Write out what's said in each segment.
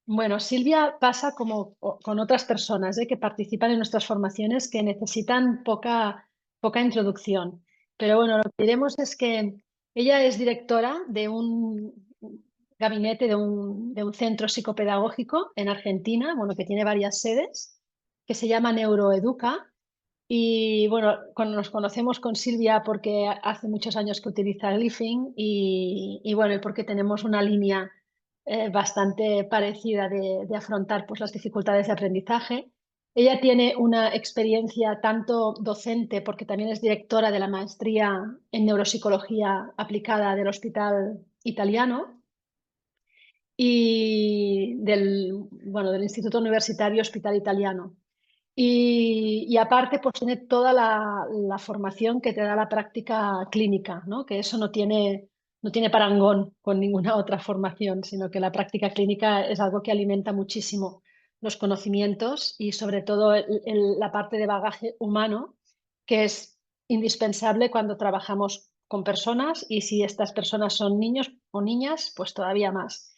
Bueno, Silvia pasa como con otras personas que participan en nuestras formaciones que necesitan poca introducción. Pero bueno, lo que diremos es que ella es directora de un gabinete, de un centro psicopedagógico en Argentina, bueno, que tiene varias sedes, que se llama Neuroeduca. Y bueno, nos conocemos con Silvia porque hace muchos años que utiliza Glyphing y bueno, y porque tenemos una línea bastante parecida de afrontar pues, las dificultades de aprendizaje. Ella tiene una experiencia tanto docente, porque también es directora de la maestría en neuropsicología aplicada del Hospital Italiano y del Instituto Universitario Hospital Italiano. Y aparte, pues tiene toda la formación que te da la práctica clínica, ¿no? Que eso no tiene parangón con ninguna otra formación, sino que la práctica clínica es algo que alimenta muchísimo los conocimientos y sobre todo la parte de bagaje humano, que es indispensable cuando trabajamos con personas y si estas personas son niños o niñas, pues todavía más.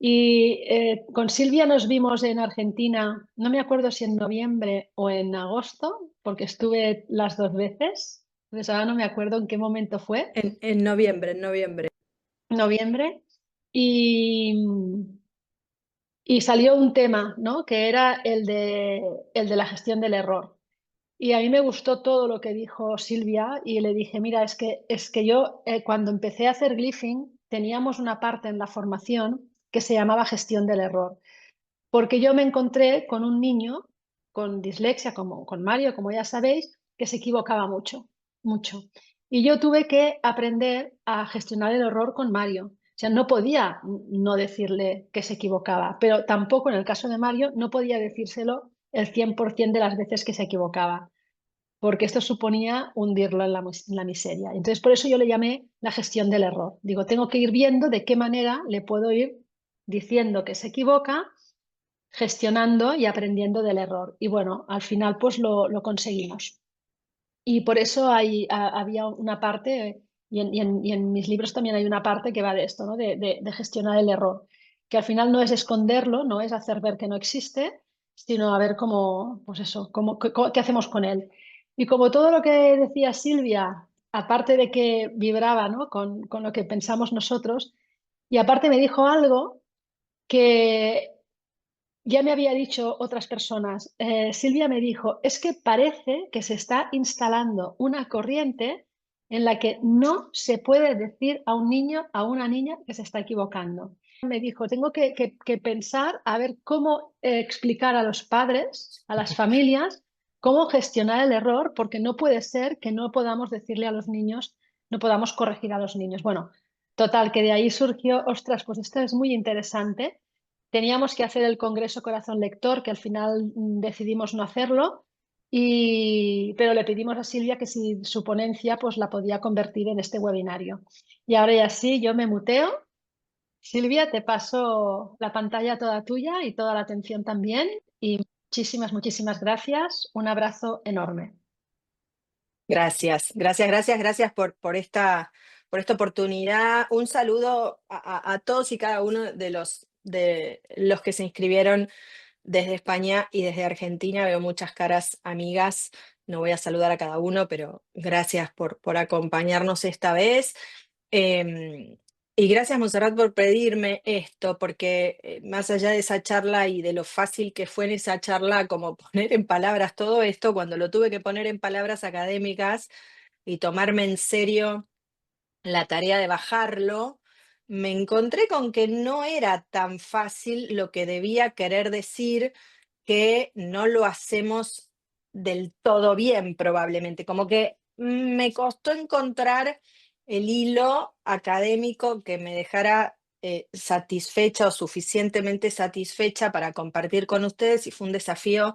Y con Silvia nos vimos en Argentina, no me acuerdo si en noviembre o en agosto, porque estuve las dos veces. Entonces ahora no me acuerdo en qué momento fue, En noviembre, en noviembre. noviembre. Y, y salió un tema, ¿no? Que era el de la gestión del error. Y a mí me gustó todo lo que dijo Silvia y le dije, mira, es que yo cuando empecé a hacer Glyphing teníamos una parte en la formación que se llamaba gestión del error. Porque yo me encontré con un niño con dislexia, como con Mario, como ya sabéis, que se equivocaba mucho, mucho. Y yo tuve que aprender a gestionar el error con Mario. O sea, no podía no decirle que se equivocaba, pero tampoco en el caso de Mario no podía decírselo el 100% de las veces que se equivocaba, porque esto suponía hundirlo en la miseria. Entonces, por eso yo le llamé la gestión del error. Digo, tengo que ir viendo de qué manera le puedo ir diciendo que se equivoca, gestionando y aprendiendo del error. Y bueno, al final pues lo conseguimos. Y por eso había una parte, y en mis libros también hay una parte que va de esto, ¿no? De gestionar el error, que al final no es esconderlo, no es hacer ver que no existe, sino a ver cómo, pues eso, qué hacemos con él. Y como todo lo que decía Silvia, aparte de que vibraba, ¿no? con lo que pensamos nosotros, y aparte me dijo algo que ya me había dicho otras personas. Silvia me dijo, es que parece que se está instalando una corriente en la que no se puede decir a un niño, a una niña que se está equivocando. Me dijo, tengo que pensar a ver cómo explicar a los padres, a las familias, cómo gestionar el error, porque no puede ser que no podamos decirle a los niños, no podamos corregir a los niños. Bueno, total, que de ahí surgió, ostras, pues esto es muy interesante. Teníamos que hacer el Congreso Corazón Lector, que al final decidimos no hacerlo, pero le pedimos a Silvia que si su ponencia pues la podía convertir en este webinario. Y ahora ya sí, yo me muteo. Silvia, te paso la pantalla toda tuya y toda la atención también. Y muchísimas, muchísimas gracias. Un abrazo enorme. Gracias, gracias, gracias, gracias por esta oportunidad. Un saludo a todos y cada uno de los que se inscribieron desde España y desde Argentina. Veo muchas caras amigas. No voy a saludar a cada uno, pero gracias por acompañarnos esta vez. Em, y gracias, Monserrat, por pedirme esto, porque más allá de esa charla y de lo fácil que fue en esa charla, como poner en palabras todo esto, cuando lo tuve que poner en palabras académicas y tomarme en serio la tarea de bajarlo, me encontré con que no era tan fácil lo que debía querer decir, que no lo hacemos del todo bien, probablemente. Como que me costó encontrar el hilo académico que me dejara satisfecha o suficientemente satisfecha para compartir con ustedes, y fue un desafío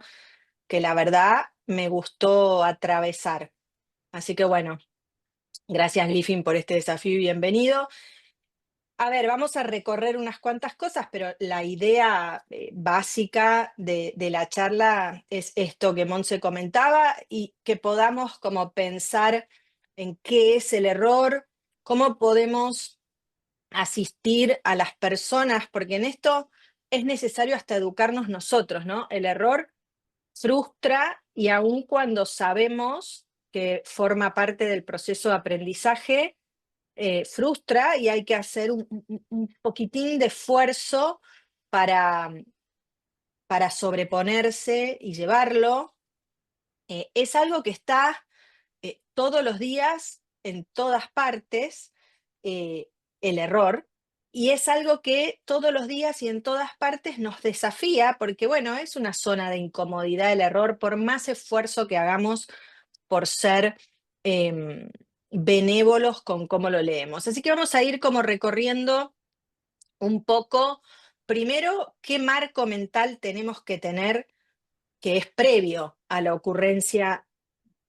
que la verdad me gustó atravesar. Así que bueno, gracias, Griffin, por este desafío y bienvenido. A ver, vamos a recorrer unas cuantas cosas, pero la idea básica de la charla es esto que Monse comentaba, y que podamos como pensar en qué es el error, cómo podemos asistir a las personas, porque en esto es necesario hasta educarnos nosotros, ¿no? El error frustra y aun cuando sabemos que forma parte del proceso de aprendizaje, frustra y hay que hacer un poquitín de esfuerzo para, para sobreponerse y llevarlo. Es algo que está todos los días, en todas partes, el error, y es algo que todos los días y en todas partes nos desafía, porque bueno, es una zona de incomodidad el error, por más esfuerzo que hagamos por ser em, benévolos con cómo lo leemos. Así que vamos a ir como recorriendo un poco, primero, qué marco mental tenemos que tener que es previo a la ocurrencia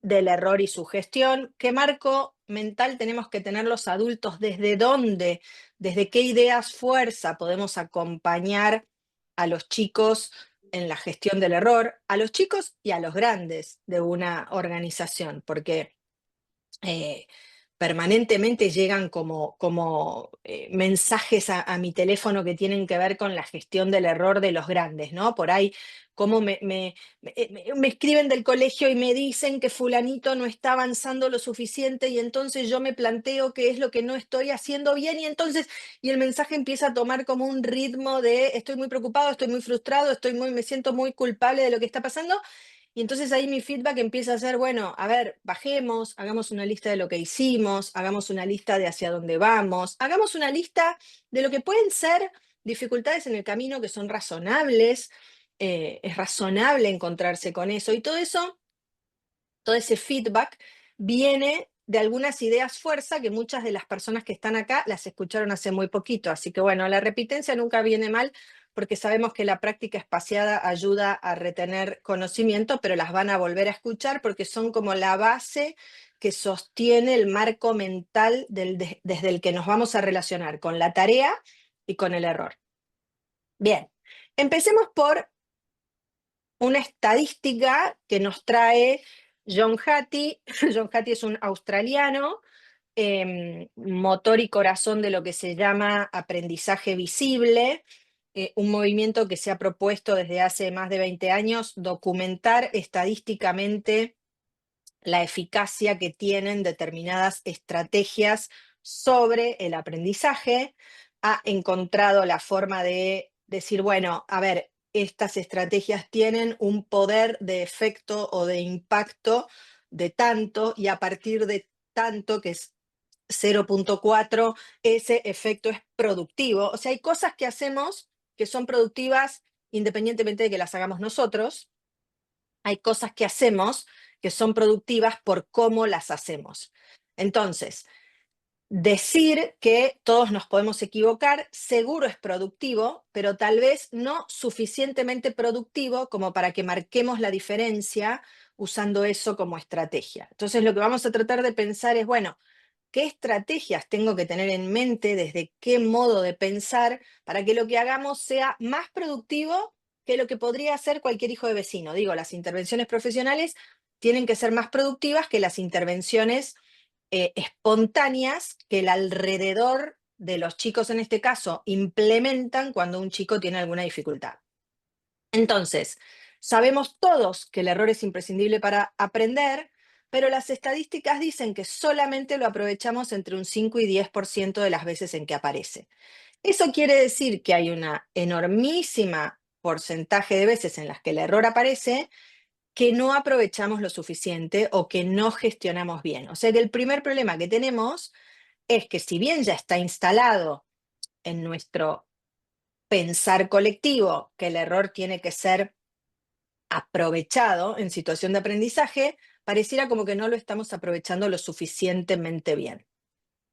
del error y su gestión, qué marco mental tenemos que tener los adultos, desde dónde, desde qué ideas fuerza podemos acompañar a los chicos en la gestión del error, a los chicos y a los grandes de una organización, porque eh, permanentemente llegan como mensajes a mi teléfono que tienen que ver con la gestión del error de los grandes, ¿no? Por ahí, como me escriben del colegio y me dicen que fulanito no está avanzando lo suficiente y entonces yo me planteo qué es lo que no estoy haciendo bien y entonces, y el mensaje empieza a tomar como un ritmo de estoy muy preocupado, estoy muy frustrado, me siento muy culpable de lo que está pasando y entonces ahí mi feedback empieza a ser, bueno, a ver, bajemos, hagamos una lista de lo que hicimos, hagamos una lista de hacia dónde vamos, hagamos una lista de lo que pueden ser dificultades en el camino que son razonables, es razonable encontrarse con eso y todo eso, todo ese feedback viene de algunas ideas fuerza que muchas de las personas que están acá las escucharon hace muy poquito. Así que bueno, la repitencia nunca viene mal porque sabemos que la práctica espaciada ayuda a retener conocimiento, pero las van a volver a escuchar porque son como la base que sostiene el marco mental desde el que nos vamos a relacionar con la tarea y con el error. Bien, empecemos por una estadística que nos trae John Hattie. John Hattie es un australiano, motor y corazón de lo que se llama aprendizaje visible, un movimiento que se ha propuesto desde hace más de 20 años documentar estadísticamente la eficacia que tienen determinadas estrategias sobre el aprendizaje. Ha encontrado la forma de decir, bueno, a ver, estas estrategias tienen un poder de efecto o de impacto de tanto y a partir de tanto, que es 0,4, ese efecto es productivo. O sea, hay cosas que hacemos que son productivas independientemente de que las hagamos nosotros. Hay cosas que hacemos que son productivas por cómo las hacemos. Entonces, decir que todos nos podemos equivocar, seguro es productivo, pero tal vez no suficientemente productivo como para que marquemos la diferencia usando eso como estrategia. Entonces, lo que vamos a tratar de pensar es, bueno, ¿qué estrategias tengo que tener en mente, desde qué modo de pensar, para que lo que hagamos sea más productivo que lo que podría hacer cualquier hijo de vecino? Digo, las intervenciones profesionales tienen que ser más productivas que las intervenciones espontáneas que el alrededor de los chicos, en este caso, implementan cuando un chico tiene alguna dificultad. Entonces, sabemos todos que el error es imprescindible para aprender, pero las estadísticas dicen que solamente lo aprovechamos entre un 5 y 10% de las veces en que aparece. Eso quiere decir que hay una enormísima porcentaje de veces en las que el error aparece que no aprovechamos lo suficiente o que no gestionamos bien. O sea que el primer problema que tenemos es que si bien ya está instalado en nuestro pensar colectivo que el error tiene que ser aprovechado en situación de aprendizaje, pareciera como que no lo estamos aprovechando lo suficientemente bien.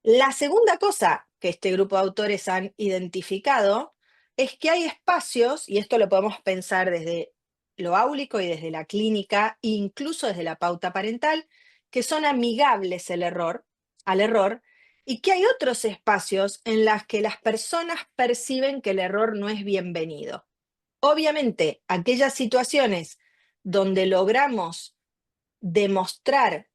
La segunda cosa que este grupo de autores han identificado es que hay espacios, y esto lo podemos pensar desde lo áulico y desde la clínica, e incluso desde la pauta parental, que son amigables al error, y que hay otros espacios en los que las personas perciben que el error no es bienvenido. Obviamente, aquellas situaciones donde logramos demostrar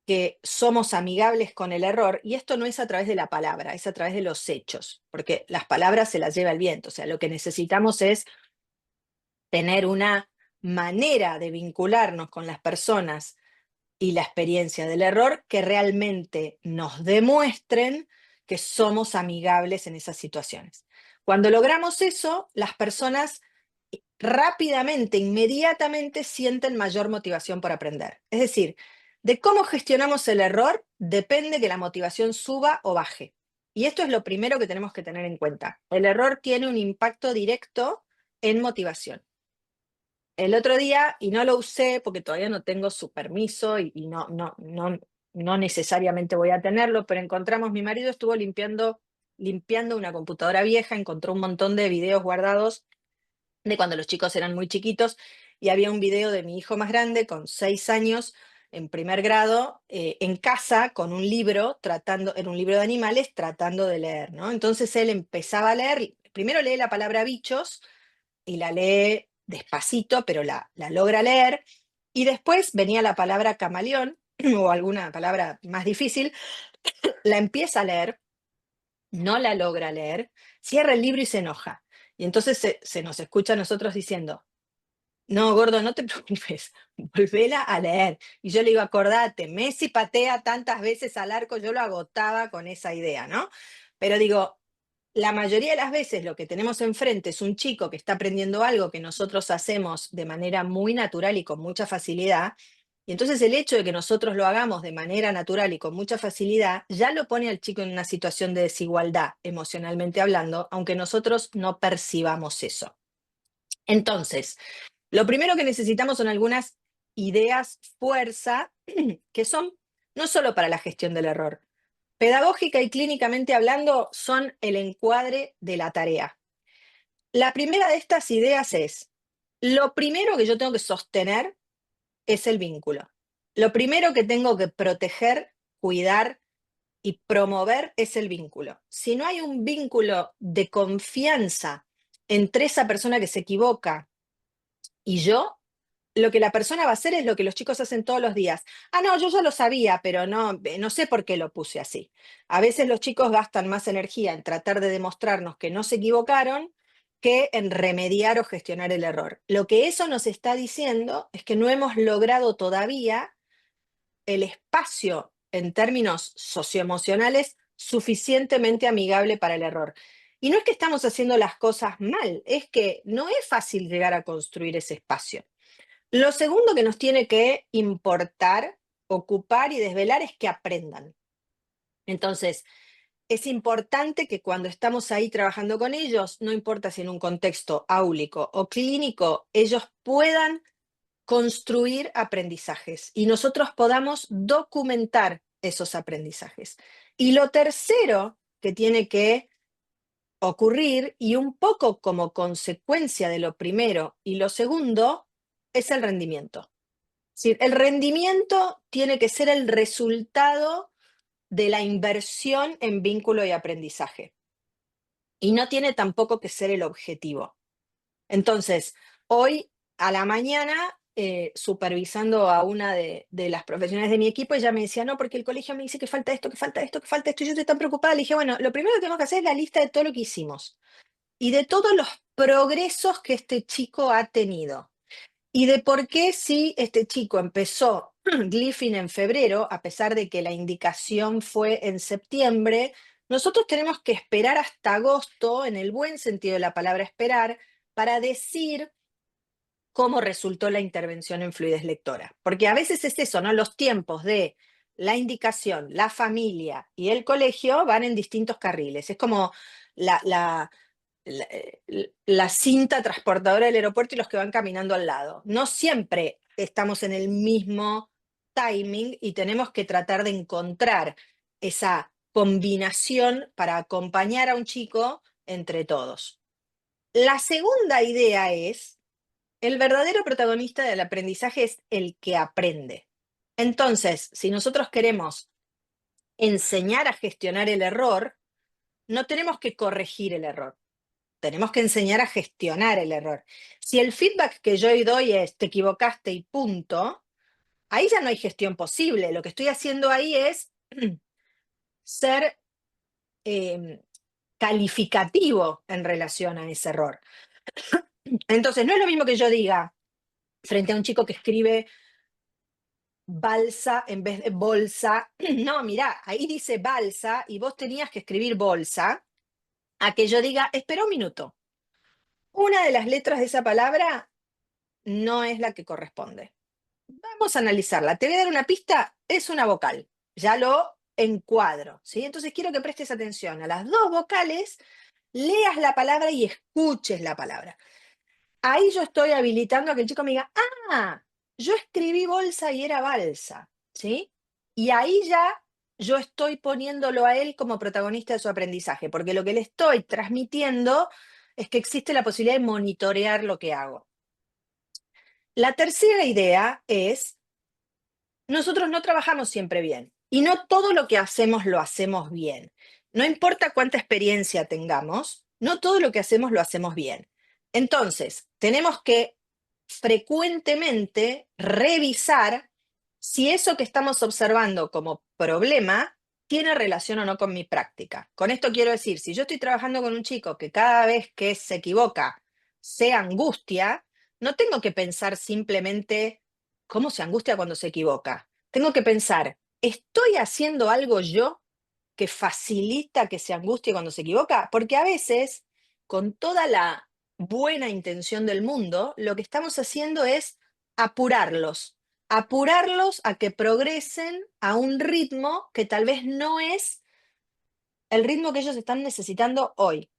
que somos amigables con el error, y esto no es a través de la palabra, es a través de los hechos, porque las palabras se las lleva el viento, o sea, lo que necesitamos es tener una manera de vincularnos con las personas y la experiencia del error que realmente nos demuestren que somos amigables en esas situaciones. Cuando logramos eso, las personas rápidamente, inmediatamente sienten mayor motivación por aprender. Es decir, de cómo gestionamos el error depende que la motivación suba o baje. Y esto es lo primero que tenemos que tener en cuenta. El error tiene un impacto directo en motivación. El otro día, y no lo usé porque todavía no tengo su permiso y no necesariamente voy a tenerlo, pero encontramos, mi marido estuvo limpiando una computadora vieja, encontró un montón de videos guardados de cuando los chicos eran muy chiquitos, y había un video de mi hijo más grande con 6 años en primer grado, en casa con un libro, era un libro de animales, tratando de leer, ¿no? Entonces él empezaba a leer, primero lee la palabra bichos, y la lee despacito, pero la logra leer, y después venía la palabra camaleón, o alguna palabra más difícil, la empieza a leer, no la logra leer, cierra el libro y se enoja. Y entonces se nos escucha a nosotros diciendo, no, gordo, no te preocupes, volvela a leer. Y yo le digo, acordate, Messi patea tantas veces al arco, yo lo agotaba con esa idea, ¿no? Pero digo, la mayoría de las veces lo que tenemos enfrente es un chico que está aprendiendo algo que nosotros hacemos de manera muy natural y con mucha facilidad, y entonces el hecho de que nosotros lo hagamos de manera natural y con mucha facilidad ya lo pone al chico en una situación de desigualdad, emocionalmente hablando, aunque nosotros no percibamos eso. Entonces, lo primero que necesitamos son algunas ideas fuerza que son no solo para la gestión del error, pedagógica y clínicamente hablando, son el encuadre de la tarea. La primera de estas ideas es, lo primero que yo tengo que sostener es el vínculo. Lo primero que tengo que proteger, cuidar y promover es el vínculo. Si no hay un vínculo de confianza entre esa persona que se equivoca y yo, lo que la persona va a hacer es lo que los chicos hacen todos los días. Ah, no, yo ya lo sabía, pero no sé por qué lo puse así. A veces los chicos gastan más energía en tratar de demostrarnos que no se equivocaron que en remediar o gestionar el error. Lo que eso nos está diciendo es que no hemos logrado todavía el espacio en términos socioemocionales suficientemente amigable para el error. Y no es que estamos haciendo las cosas mal, es que no es fácil llegar a construir ese espacio. Lo segundo que nos tiene que importar, ocupar y desvelar es que aprendan. Entonces, es importante que cuando estamos ahí trabajando con ellos, no importa si en un contexto áulico o clínico, ellos puedan construir aprendizajes y nosotros podamos documentar esos aprendizajes. Y lo tercero que tiene que ocurrir, y un poco como consecuencia de lo primero y lo segundo, es el rendimiento. Sí, el rendimiento tiene que ser el resultado de la inversión en vínculo y aprendizaje. Y no tiene tampoco que ser el objetivo. Entonces, hoy a la mañana, supervisando a una de las profesionales de mi equipo, ella me decía, no, porque el colegio me dice que falta esto, que falta esto, que falta esto, y yo estoy tan preocupada. Le dije, bueno, lo primero que tenemos que hacer es la lista de todo lo que hicimos y de todos los progresos que este chico ha tenido. Y de por qué si este chico empezó Glyphing en febrero, a pesar de que la indicación fue en septiembre, nosotros tenemos que esperar hasta agosto, en el buen sentido de la palabra esperar, para decir cómo resultó la intervención en fluidez lectora. Porque a veces es eso, ¿no? Los tiempos de la indicación, la familia y el colegio van en distintos carriles. Es como la cinta transportadora del aeropuerto y los que van caminando al lado. No siempre estamos en el mismo timing y tenemos que tratar de encontrar esa combinación para acompañar a un chico entre todos. La segunda idea es, el verdadero protagonista del aprendizaje es el que aprende. Entonces, si nosotros queremos enseñar a gestionar el error, no tenemos que corregir el error. Tenemos que enseñar a gestionar el error. Si el feedback que yo doy es te equivocaste y punto, ahí ya no hay gestión posible. Lo que estoy haciendo ahí es ser calificativo en relación a ese error. Entonces, no es lo mismo que yo diga frente a un chico que escribe balsa en vez de bolsa. No, mirá, ahí dice balsa y vos tenías que escribir bolsa, a que yo diga, espera un minuto, una de las letras de esa palabra no es la que corresponde. Vamos a analizarla. Te voy a dar una pista, es una vocal. Ya lo encuadro, ¿sí? Entonces quiero que prestes atención a las dos vocales, leas la palabra y escuches la palabra. Ahí yo estoy habilitando a que el chico me diga, ah, yo escribí bolsa y era balsa, ¿sí? Y ahí ya yo estoy poniéndolo a él como protagonista de su aprendizaje, porque lo que le estoy transmitiendo es que existe la posibilidad de monitorear lo que hago. La tercera idea es, nosotros no trabajamos siempre bien y no todo lo que hacemos lo hacemos bien. No importa cuánta experiencia tengamos, no todo lo que hacemos lo hacemos bien. Entonces, tenemos que frecuentemente revisar si eso que estamos observando como problema tiene relación o no con mi práctica. Con esto quiero decir, si yo estoy trabajando con un chico que cada vez que se equivoca se angustia, no tengo que pensar simplemente cómo se angustia cuando se equivoca. Tengo que pensar, ¿estoy haciendo algo yo que facilita que se angustie cuando se equivoca? Porque a veces, con toda la buena intención del mundo, lo que estamos haciendo es apurarlos, apurarlos a que progresen a un ritmo que tal vez no es el ritmo que ellos están necesitando hoy.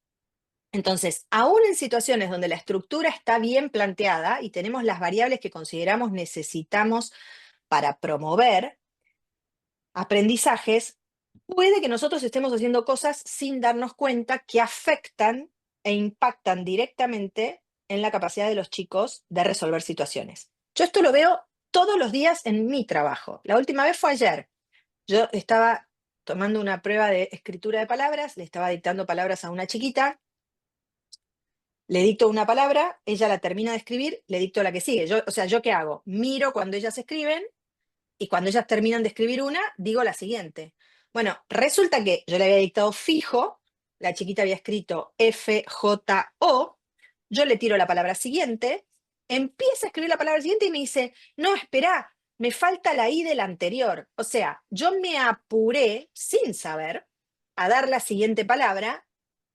Entonces, aún en situaciones donde la estructura está bien planteada y tenemos las variables que consideramos necesitamos para promover aprendizajes, puede que nosotros estemos haciendo cosas sin darnos cuenta que afectan e impactan directamente en la capacidad de los chicos de resolver situaciones. Yo esto lo veo todos los días en mi trabajo. La última vez fue ayer. Yo estaba tomando una prueba de escritura de palabras, le estaba dictando palabras a una chiquita, le dicto una palabra, ella la termina de escribir, le dicto la que sigue. Yo, o sea, ¿yo qué hago? Miro cuando ellas escriben y cuando ellas terminan de escribir una, digo la siguiente. Bueno, resulta que yo le había dictado fijo, la chiquita había escrito FJO, yo le tiro la palabra siguiente, empieza a escribir la palabra siguiente y me dice, no, espera, me falta la I del anterior. O sea, yo me apuré sin saber a dar la siguiente palabra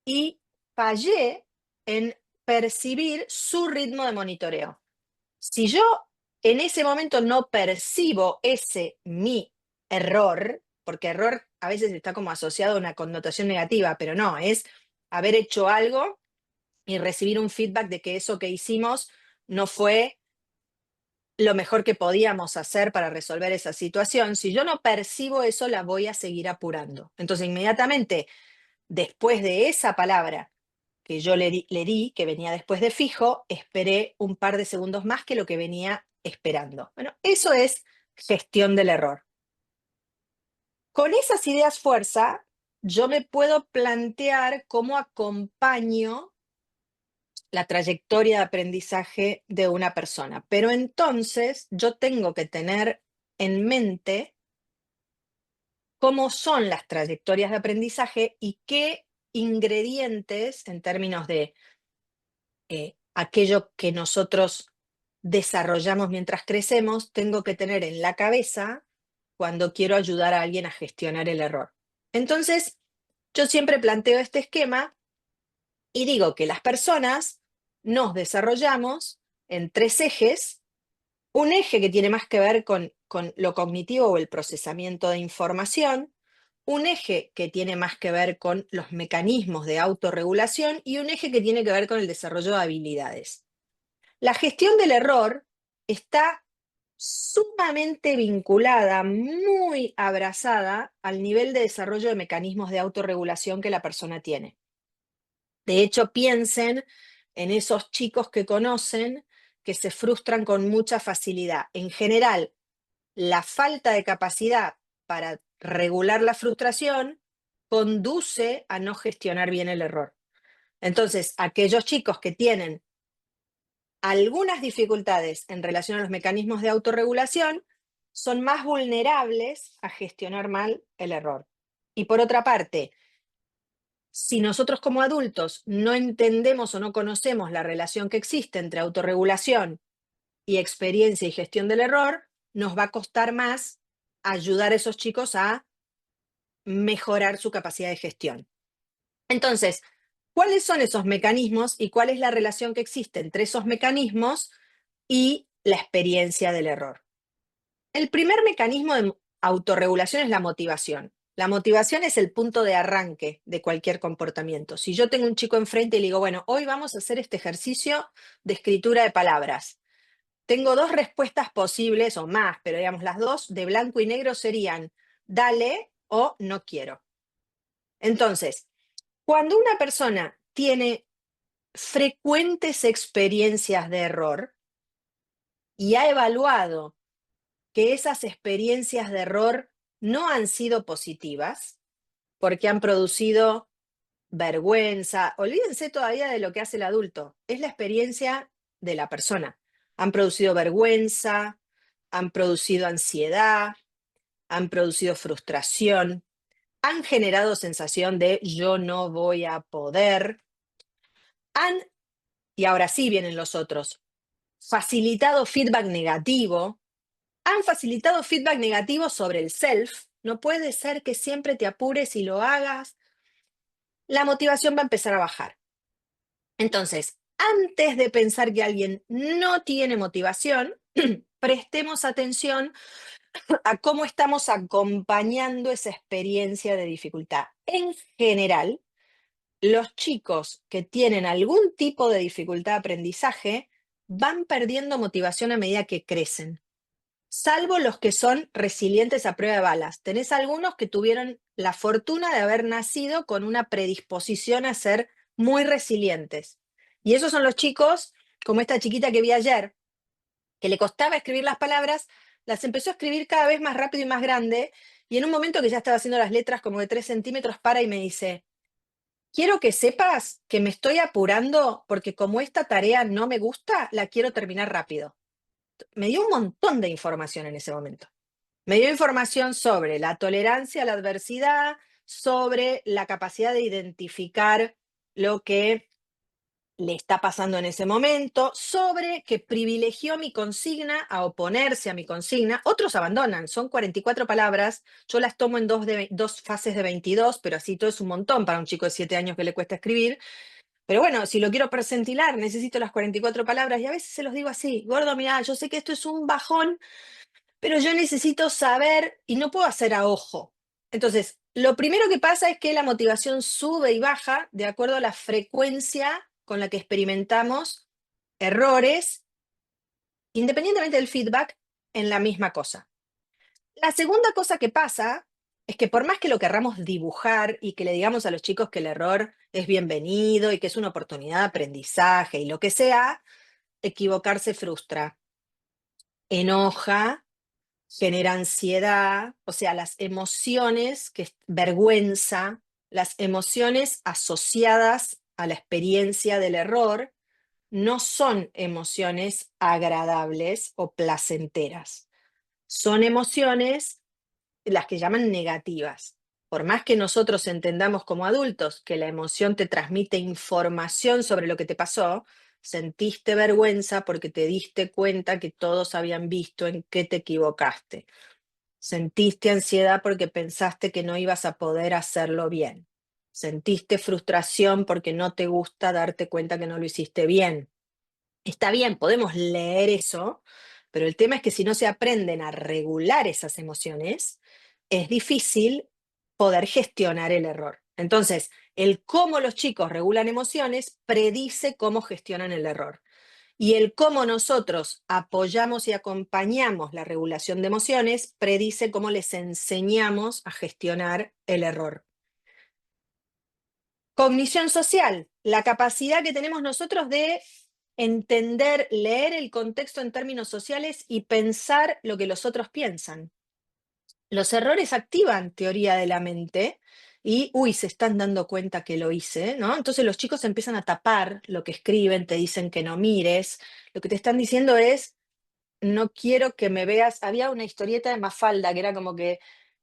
y fallé en percibir su ritmo de monitoreo. Si yo en ese momento no percibo ese mi error, porque error a veces está como asociado a una connotación negativa, pero no, es haber hecho algo y recibir un feedback de que eso que hicimos no fue lo mejor que podíamos hacer para resolver esa situación. Si yo no percibo eso, la voy a seguir apurando. Entonces, inmediatamente, después de esa palabra que yo le di, que venía después de fijo, esperé un par de segundos más que lo que venía esperando. Bueno, eso es gestión del error. Con esas ideas fuerza, yo me puedo plantear cómo acompaño la trayectoria de aprendizaje de una persona. Pero entonces yo tengo que tener en mente cómo son las trayectorias de aprendizaje y qué ingredientes en términos de aquello que nosotros desarrollamos mientras crecemos, tengo que tener en la cabeza cuando quiero ayudar a alguien a gestionar el error. Entonces, yo siempre planteo este esquema y digo que las personas nos desarrollamos en tres ejes. Un eje que tiene más que ver con lo cognitivo o el procesamiento de información, un eje que tiene más que ver con los mecanismos de autorregulación y un eje que tiene que ver con el desarrollo de habilidades. La gestión del error está sumamente vinculada, muy abrazada al nivel de desarrollo de mecanismos de autorregulación que la persona tiene. De hecho, piensen en esos chicos que conocen que se frustran con mucha facilidad. En general, la falta de capacidad para regular la frustración conduce a no gestionar bien el error. Entonces, aquellos chicos que tienen algunas dificultades en relación a los mecanismos de autorregulación son más vulnerables a gestionar mal el error. Y por otra parte, si nosotros como adultos no entendemos o no conocemos la relación que existe entre autorregulación y experiencia y gestión del error, nos va a costar más ayudar a esos chicos a mejorar su capacidad de gestión. Entonces, ¿cuáles son esos mecanismos y cuál es la relación que existe entre esos mecanismos y la experiencia del error? El primer mecanismo de autorregulación es la motivación. La motivación es el punto de arranque de cualquier comportamiento. Si yo tengo un chico enfrente y le digo, bueno, hoy vamos a hacer este ejercicio de escritura de palabras. Tengo dos respuestas posibles o más, pero digamos las dos de blanco y negro serían dale o no quiero. Entonces, cuando una persona tiene frecuentes experiencias de error y ha evaluado que esas experiencias de error no han sido positivas porque han producido vergüenza, olvídense todavía de lo que hace el adulto, es la experiencia de la persona. Han producido vergüenza, han producido ansiedad, han producido frustración, han generado sensación de yo no voy a poder, han, y ahora sí vienen los otros, facilitado feedback negativo, han facilitado feedback negativo sobre el self. No puede ser que siempre te apures y lo hagas. La motivación va a empezar a bajar. Entonces, antes de pensar que alguien no tiene motivación, prestemos atención a cómo estamos acompañando esa experiencia de dificultad. En general, los chicos que tienen algún tipo de dificultad de aprendizaje van perdiendo motivación a medida que crecen, salvo los que son resilientes a prueba de balas. Tenés algunos que tuvieron la fortuna de haber nacido con una predisposición a ser muy resilientes. Y esos son los chicos, como esta chiquita que vi ayer, que le costaba escribir las palabras, las empezó a escribir cada vez más rápido y más grande, y en un momento que ya estaba haciendo las letras como de 3 centímetros, para y me dice, quiero que sepas que me estoy apurando porque como esta tarea no me gusta, la quiero terminar rápido. Me dio un montón de información en ese momento. Me dio información sobre la tolerancia a la adversidad, sobre la capacidad de identificar lo que le está pasando en ese momento, sobre que privilegió mi consigna a oponerse a mi consigna. Otros abandonan, son 44 palabras, yo las tomo en dos fases de 22, pero así todo es un montón para un chico de 7 años que le cuesta escribir. Pero bueno, si lo quiero percentilar, necesito las 44 palabras y a veces se los digo así, gordo, mira, yo sé que esto es un bajón, pero yo necesito saber y no puedo hacer a ojo. Entonces, lo primero que pasa es que la motivación sube y baja de acuerdo a la frecuencia con la que experimentamos errores, independientemente del feedback, en la misma cosa. La segunda cosa que pasa es que por más que lo querramos dibujar y que le digamos a los chicos que el error es bienvenido y que es una oportunidad de aprendizaje y lo que sea, equivocarse frustra, enoja, genera ansiedad, o sea, las emociones, vergüenza, las emociones asociadas a la experiencia del error no son emociones agradables o placenteras. Son emociones las que llaman negativas. Por más que nosotros entendamos como adultos que la emoción te transmite información sobre lo que te pasó, sentiste vergüenza porque te diste cuenta que todos habían visto en qué te equivocaste. Sentiste ansiedad porque pensaste que no ibas a poder hacerlo bien. Sentiste frustración porque no te gusta darte cuenta que no lo hiciste bien. Está bien, podemos leer eso, pero el tema es que si no se aprenden a regular esas emociones, es difícil poder gestionar el error. Entonces, el cómo los chicos regulan emociones predice cómo gestionan el error. Y el cómo nosotros apoyamos y acompañamos la regulación de emociones predice cómo les enseñamos a gestionar el error. Cognición social, la capacidad que tenemos nosotros de entender, leer el contexto en términos sociales y pensar lo que los otros piensan. Los errores activan teoría de la mente y, uy, se están dando cuenta que lo hice, ¿no? Entonces los chicos empiezan a tapar lo que escriben, te dicen que no mires, lo que te están diciendo es, no quiero que me veas. Había una historieta de Mafalda que era como que,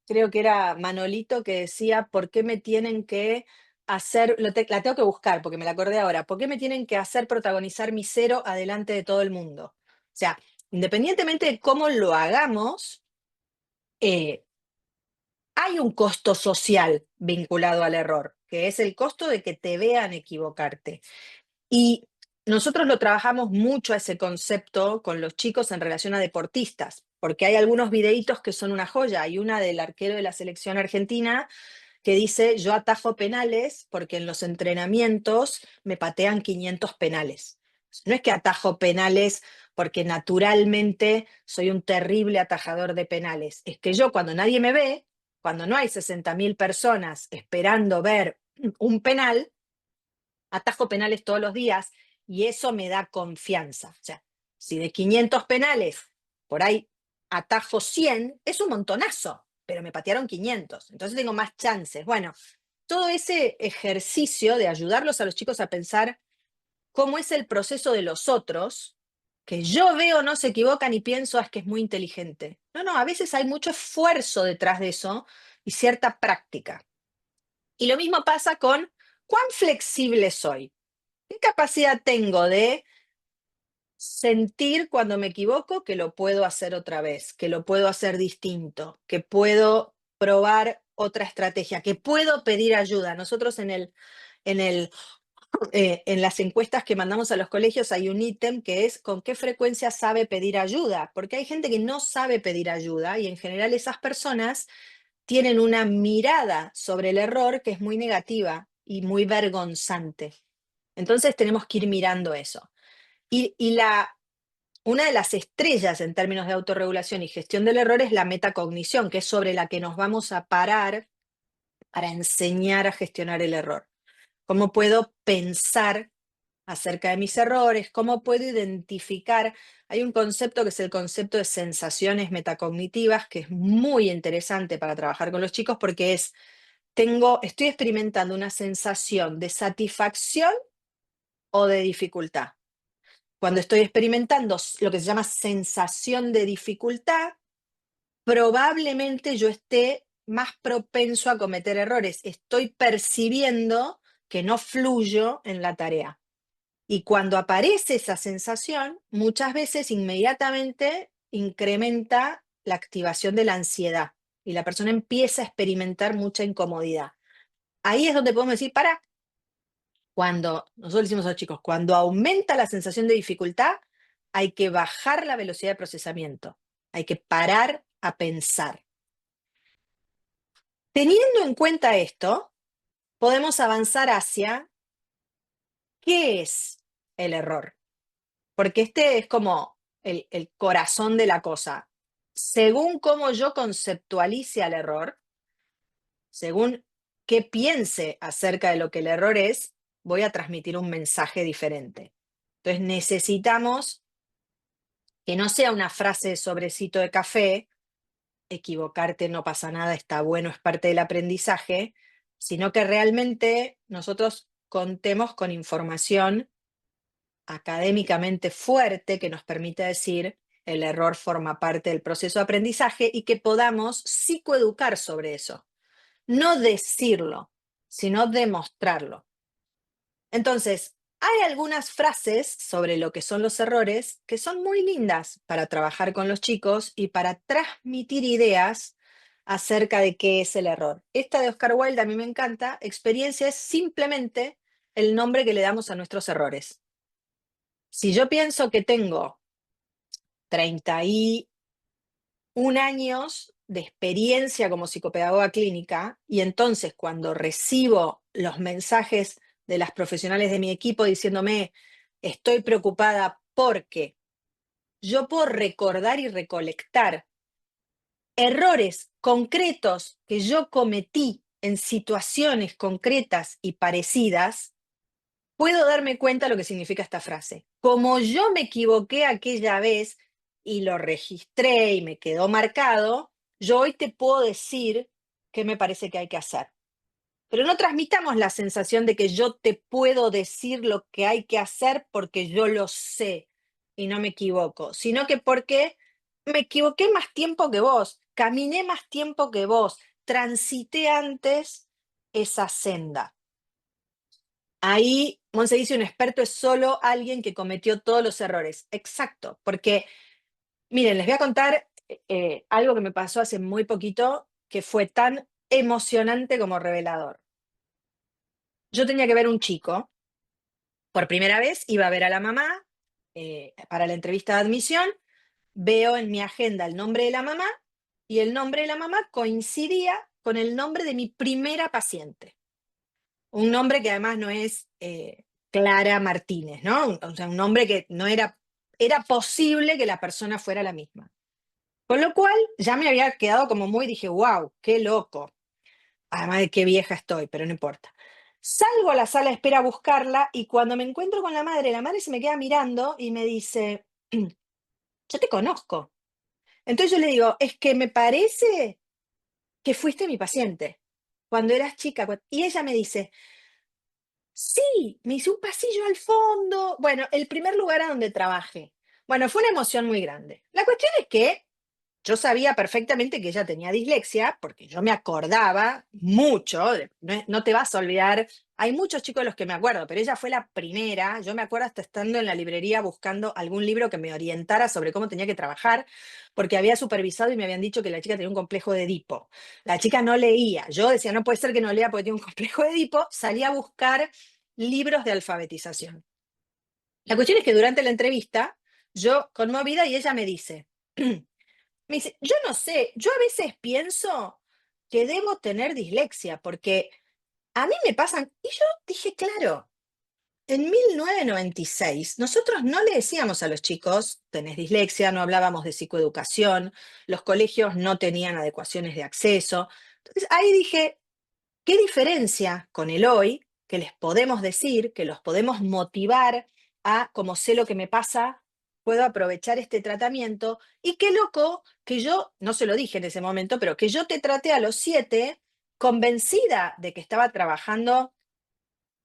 creo que era Manolito, que decía, ¿por qué me tienen que hacer, la tengo que buscar porque me la acordé ahora, ¿por qué me tienen que hacer protagonizar mi cero adelante de todo el mundo? O sea, independientemente de cómo lo hagamos, eh, hay un costo social vinculado al error, que es el costo de que te vean equivocarte. Y nosotros lo trabajamos mucho a ese concepto con los chicos en relación a deportistas, porque hay algunos videitos que son una joya. Hay una del arquero de la selección argentina que dice, yo atajo penales porque en los entrenamientos me patean 500 penales. No es que atajo penales porque naturalmente soy un terrible atajador de penales. Es que yo cuando nadie me ve, cuando no hay 60.000 personas esperando ver un penal, atajo penales todos los días y eso me da confianza. O sea, si de 500 penales por ahí atajo 100, es un montonazo, pero me patearon 500, entonces tengo más chances. Bueno, todo ese ejercicio de ayudarlos a los chicos a pensar cómo es el proceso de los otros, que yo veo no se equivocan y pienso, es que es muy inteligente. No, no, a veces hay mucho esfuerzo detrás de eso y cierta práctica. Y lo mismo pasa con cuán flexible soy. ¿Qué capacidad tengo de sentir cuando me equivoco que lo puedo hacer otra vez, que lo puedo hacer distinto, que puedo probar otra estrategia, que puedo pedir ayuda? Nosotros en el, en las encuestas que mandamos a los colegios hay un ítem que es con qué frecuencia sabe pedir ayuda, porque hay gente que no sabe pedir ayuda y en general esas personas tienen una mirada sobre el error que es muy negativa y muy vergonzante. Entonces tenemos que ir mirando eso. Una de las estrellas en términos de autorregulación y gestión del error es la metacognición, que es sobre la que nos vamos a parar para enseñar a gestionar el error. ¿Cómo puedo pensar acerca de mis errores? ¿Cómo puedo identificar? Hay un concepto que es el concepto de sensaciones metacognitivas, que es muy interesante para trabajar con los chicos porque estoy experimentando una sensación de satisfacción o de dificultad. Cuando estoy experimentando lo que se llama sensación de dificultad, probablemente yo esté más propenso a cometer errores. Estoy percibiendo que no fluyo en la tarea. Y cuando aparece esa sensación, muchas veces inmediatamente incrementa la activación de la ansiedad y la persona empieza a experimentar mucha incomodidad. Ahí es donde podemos decir, para, cuando, nosotros decimos a los chicos, cuando aumenta la sensación de dificultad, hay que bajar la velocidad de procesamiento, hay que parar a pensar. Teniendo en cuenta esto, podemos avanzar hacia qué es el error, porque este es como el corazón de la cosa. Según cómo yo conceptualice al error, según qué piense acerca de lo que el error es, voy a transmitir un mensaje diferente. Entonces necesitamos que no sea una frase de sobrecito de café, equivocarte no pasa nada, está bueno, es parte del aprendizaje, sino que realmente nosotros contemos con información académicamente fuerte que nos permita decir el error forma parte del proceso de aprendizaje y que podamos psicoeducar sobre eso. No decirlo, sino demostrarlo. Entonces, hay algunas frases sobre lo que son los errores que son muy lindas para trabajar con los chicos y para transmitir ideas acerca de qué es el error. Esta de Oscar Wilde a mí me encanta. Experiencia es simplemente el nombre que le damos a nuestros errores. Si yo pienso que tengo 31 años de experiencia como psicopedagoga clínica y entonces cuando recibo los mensajes de las profesionales de mi equipo diciéndome estoy preocupada porque yo puedo recordar y recolectar errores concretos que yo cometí en situaciones concretas y parecidas, puedo darme cuenta de lo que significa esta frase. Como yo me equivoqué aquella vez y lo registré y me quedó marcado, yo hoy te puedo decir qué me parece que hay que hacer. Pero no transmitamos la sensación de que yo te puedo decir lo que hay que hacer porque yo lo sé. y no me equivoco, sino que porque me equivoqué más tiempo que vos, caminé más tiempo que vos, transité antes esa senda. Ahí, Monse dice, un experto es solo alguien que cometió todos los errores. Exacto, porque, miren, les voy a contar algo que me pasó hace muy poquito, que fue tan emocionante como revelador. Yo tenía que ver un chico, por primera vez iba a ver a la mamá para la entrevista de admisión, veo en mi agenda el nombre de la mamá y el nombre de la mamá coincidía con el nombre de mi primera paciente. Un nombre que además no es Clara Martínez, ¿no? O sea, un nombre que no era posible que la persona fuera la misma. Con lo cual ya me había quedado como muy, dije, wow, qué loco. Además de qué vieja estoy, pero no importa. Salgo a la sala de espera a buscarla y cuando me encuentro con la madre se me queda mirando y me dice, yo te conozco. Entonces yo le digo, es que me parece que fuiste mi paciente cuando eras chica. Y ella me dice, sí, me hice un pasillo al fondo. Bueno, el primer lugar a donde trabajé. Bueno, fue una emoción muy grande. La cuestión es que yo sabía perfectamente que ella tenía dislexia, porque yo me acordaba mucho, no te vas a olvidar, hay muchos chicos de los que me acuerdo, pero ella fue la primera, yo me acuerdo hasta estando en la librería buscando algún libro que me orientara sobre cómo tenía que trabajar, porque había supervisado y me habían dicho que la chica tenía un complejo de Edipo. La chica no leía, yo decía, no puede ser que no lea porque tiene un complejo de Edipo, salía a buscar libros de alfabetización. La cuestión es que durante la entrevista, yo conmovida y ella me dice, me dice, yo no sé, yo a veces pienso que debo tener dislexia, porque a mí me pasan, y yo dije, claro, en 1996 nosotros no le decíamos a los chicos, tenés dislexia, no hablábamos de psicoeducación, los colegios no tenían adecuaciones de acceso. Entonces ahí dije, ¿qué diferencia con el hoy, que les podemos decir, que los podemos motivar a, como sé lo que me pasa, puedo aprovechar este tratamiento? Y qué loco que yo, no se lo dije en ese momento, pero que yo te traté a los 7 convencida de que estaba trabajando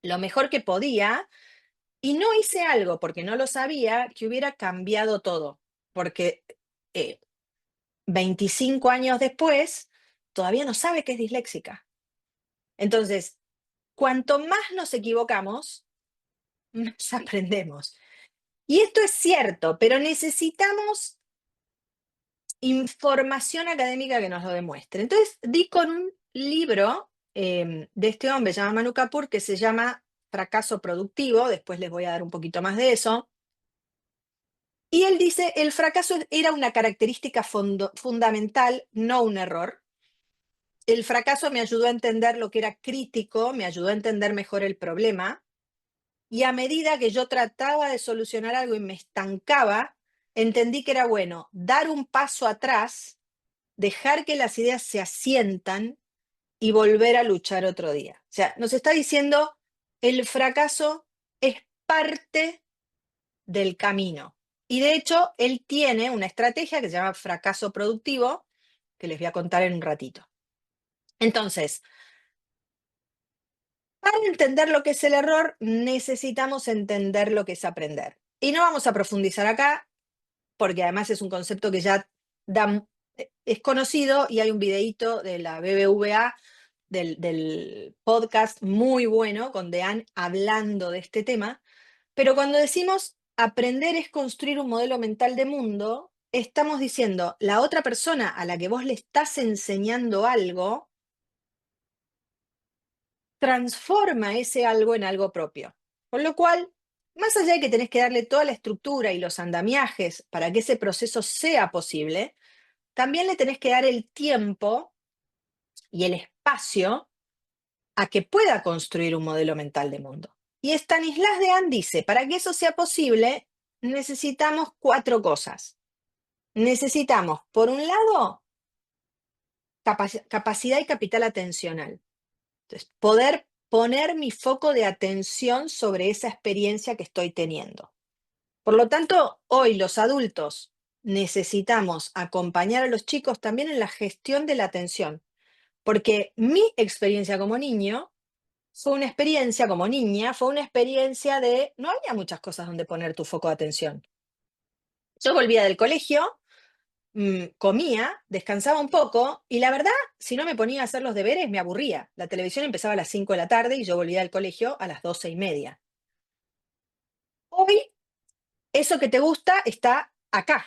lo mejor que podía y no hice algo porque no lo sabía que hubiera cambiado todo. Porque eh, 25 años después, todavía no sabe que es disléxica. Entonces, cuanto más nos equivocamos, más aprendemos. Y esto es cierto, pero necesitamos información académica que nos lo demuestre. Entonces, di con un libro de este hombre, se llama Manu Kapur, que se llama Fracaso Productivo, después les voy a dar un poquito más de eso. Y él dice, el fracaso era una característica fundamental, no un error. El fracaso me ayudó a entender lo que era crítico, me ayudó a entender mejor el problema. Y a medida que yo trataba de solucionar algo y me estancaba, entendí que era bueno dar un paso atrás, dejar que las ideas se asientan y volver a luchar otro día. O sea, nos está diciendo, el fracaso es parte del camino. Y de hecho, él tiene una estrategia que se llama fracaso productivo, que les voy a contar en un ratito. Entonces, para entender lo que es el error, necesitamos entender lo que es aprender. Y no vamos a profundizar acá, porque además es un concepto que ya es conocido y hay un videíto de la BBVA, del podcast muy bueno, con Dean hablando de este tema. Pero cuando decimos aprender es construir un modelo mental de mundo, estamos diciendo la otra persona a la que vos le estás enseñando algo, transforma ese algo en algo propio. Con lo cual, más allá de que tenés que darle toda la estructura y los andamiajes para que ese proceso sea posible, también le tenés que dar el tiempo y el espacio a que pueda construir un modelo mental de mundo. Y Stanislas Dehaene dice, para que eso sea posible, necesitamos 4 cosas. Necesitamos, por un lado, capacidad y capital atencional. Entonces, poder poner mi foco de atención sobre esa experiencia que estoy teniendo. Por lo tanto, hoy los adultos necesitamos acompañar a los chicos también en la gestión de la atención, porque mi experiencia como niño fue una experiencia como niña, fue una experiencia de no había muchas cosas donde poner tu foco de atención. Yo volvía del colegio, comía, descansaba un poco y la verdad, si no me ponía a hacer los deberes, me aburría. La televisión empezaba a las 5 de la tarde y yo volvía del colegio a las 12:30. Hoy, eso que te gusta está acá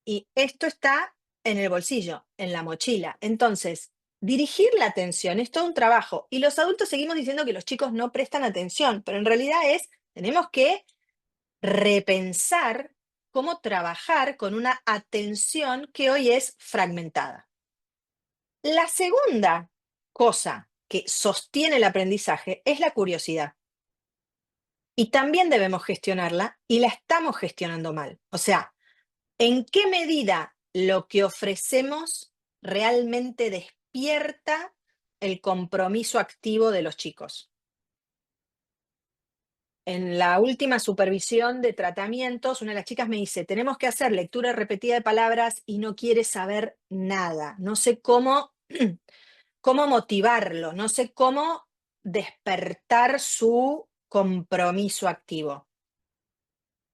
y esto está en el bolsillo, en la mochila. Entonces, dirigir la atención es todo un trabajo y los adultos seguimos diciendo que los chicos no prestan atención, pero en realidad tenemos que repensar cómo trabajar con una atención que hoy es fragmentada. La segunda cosa que sostiene el aprendizaje es la curiosidad. Y también debemos gestionarla y la estamos gestionando mal. O sea, ¿en qué medida lo que ofrecemos realmente despierta el compromiso activo de los chicos? En la última supervisión de tratamientos, una de las chicas me dice, tenemos que hacer lectura repetida de palabras y no quiere saber nada. No sé cómo motivarlo, no sé cómo despertar su compromiso activo.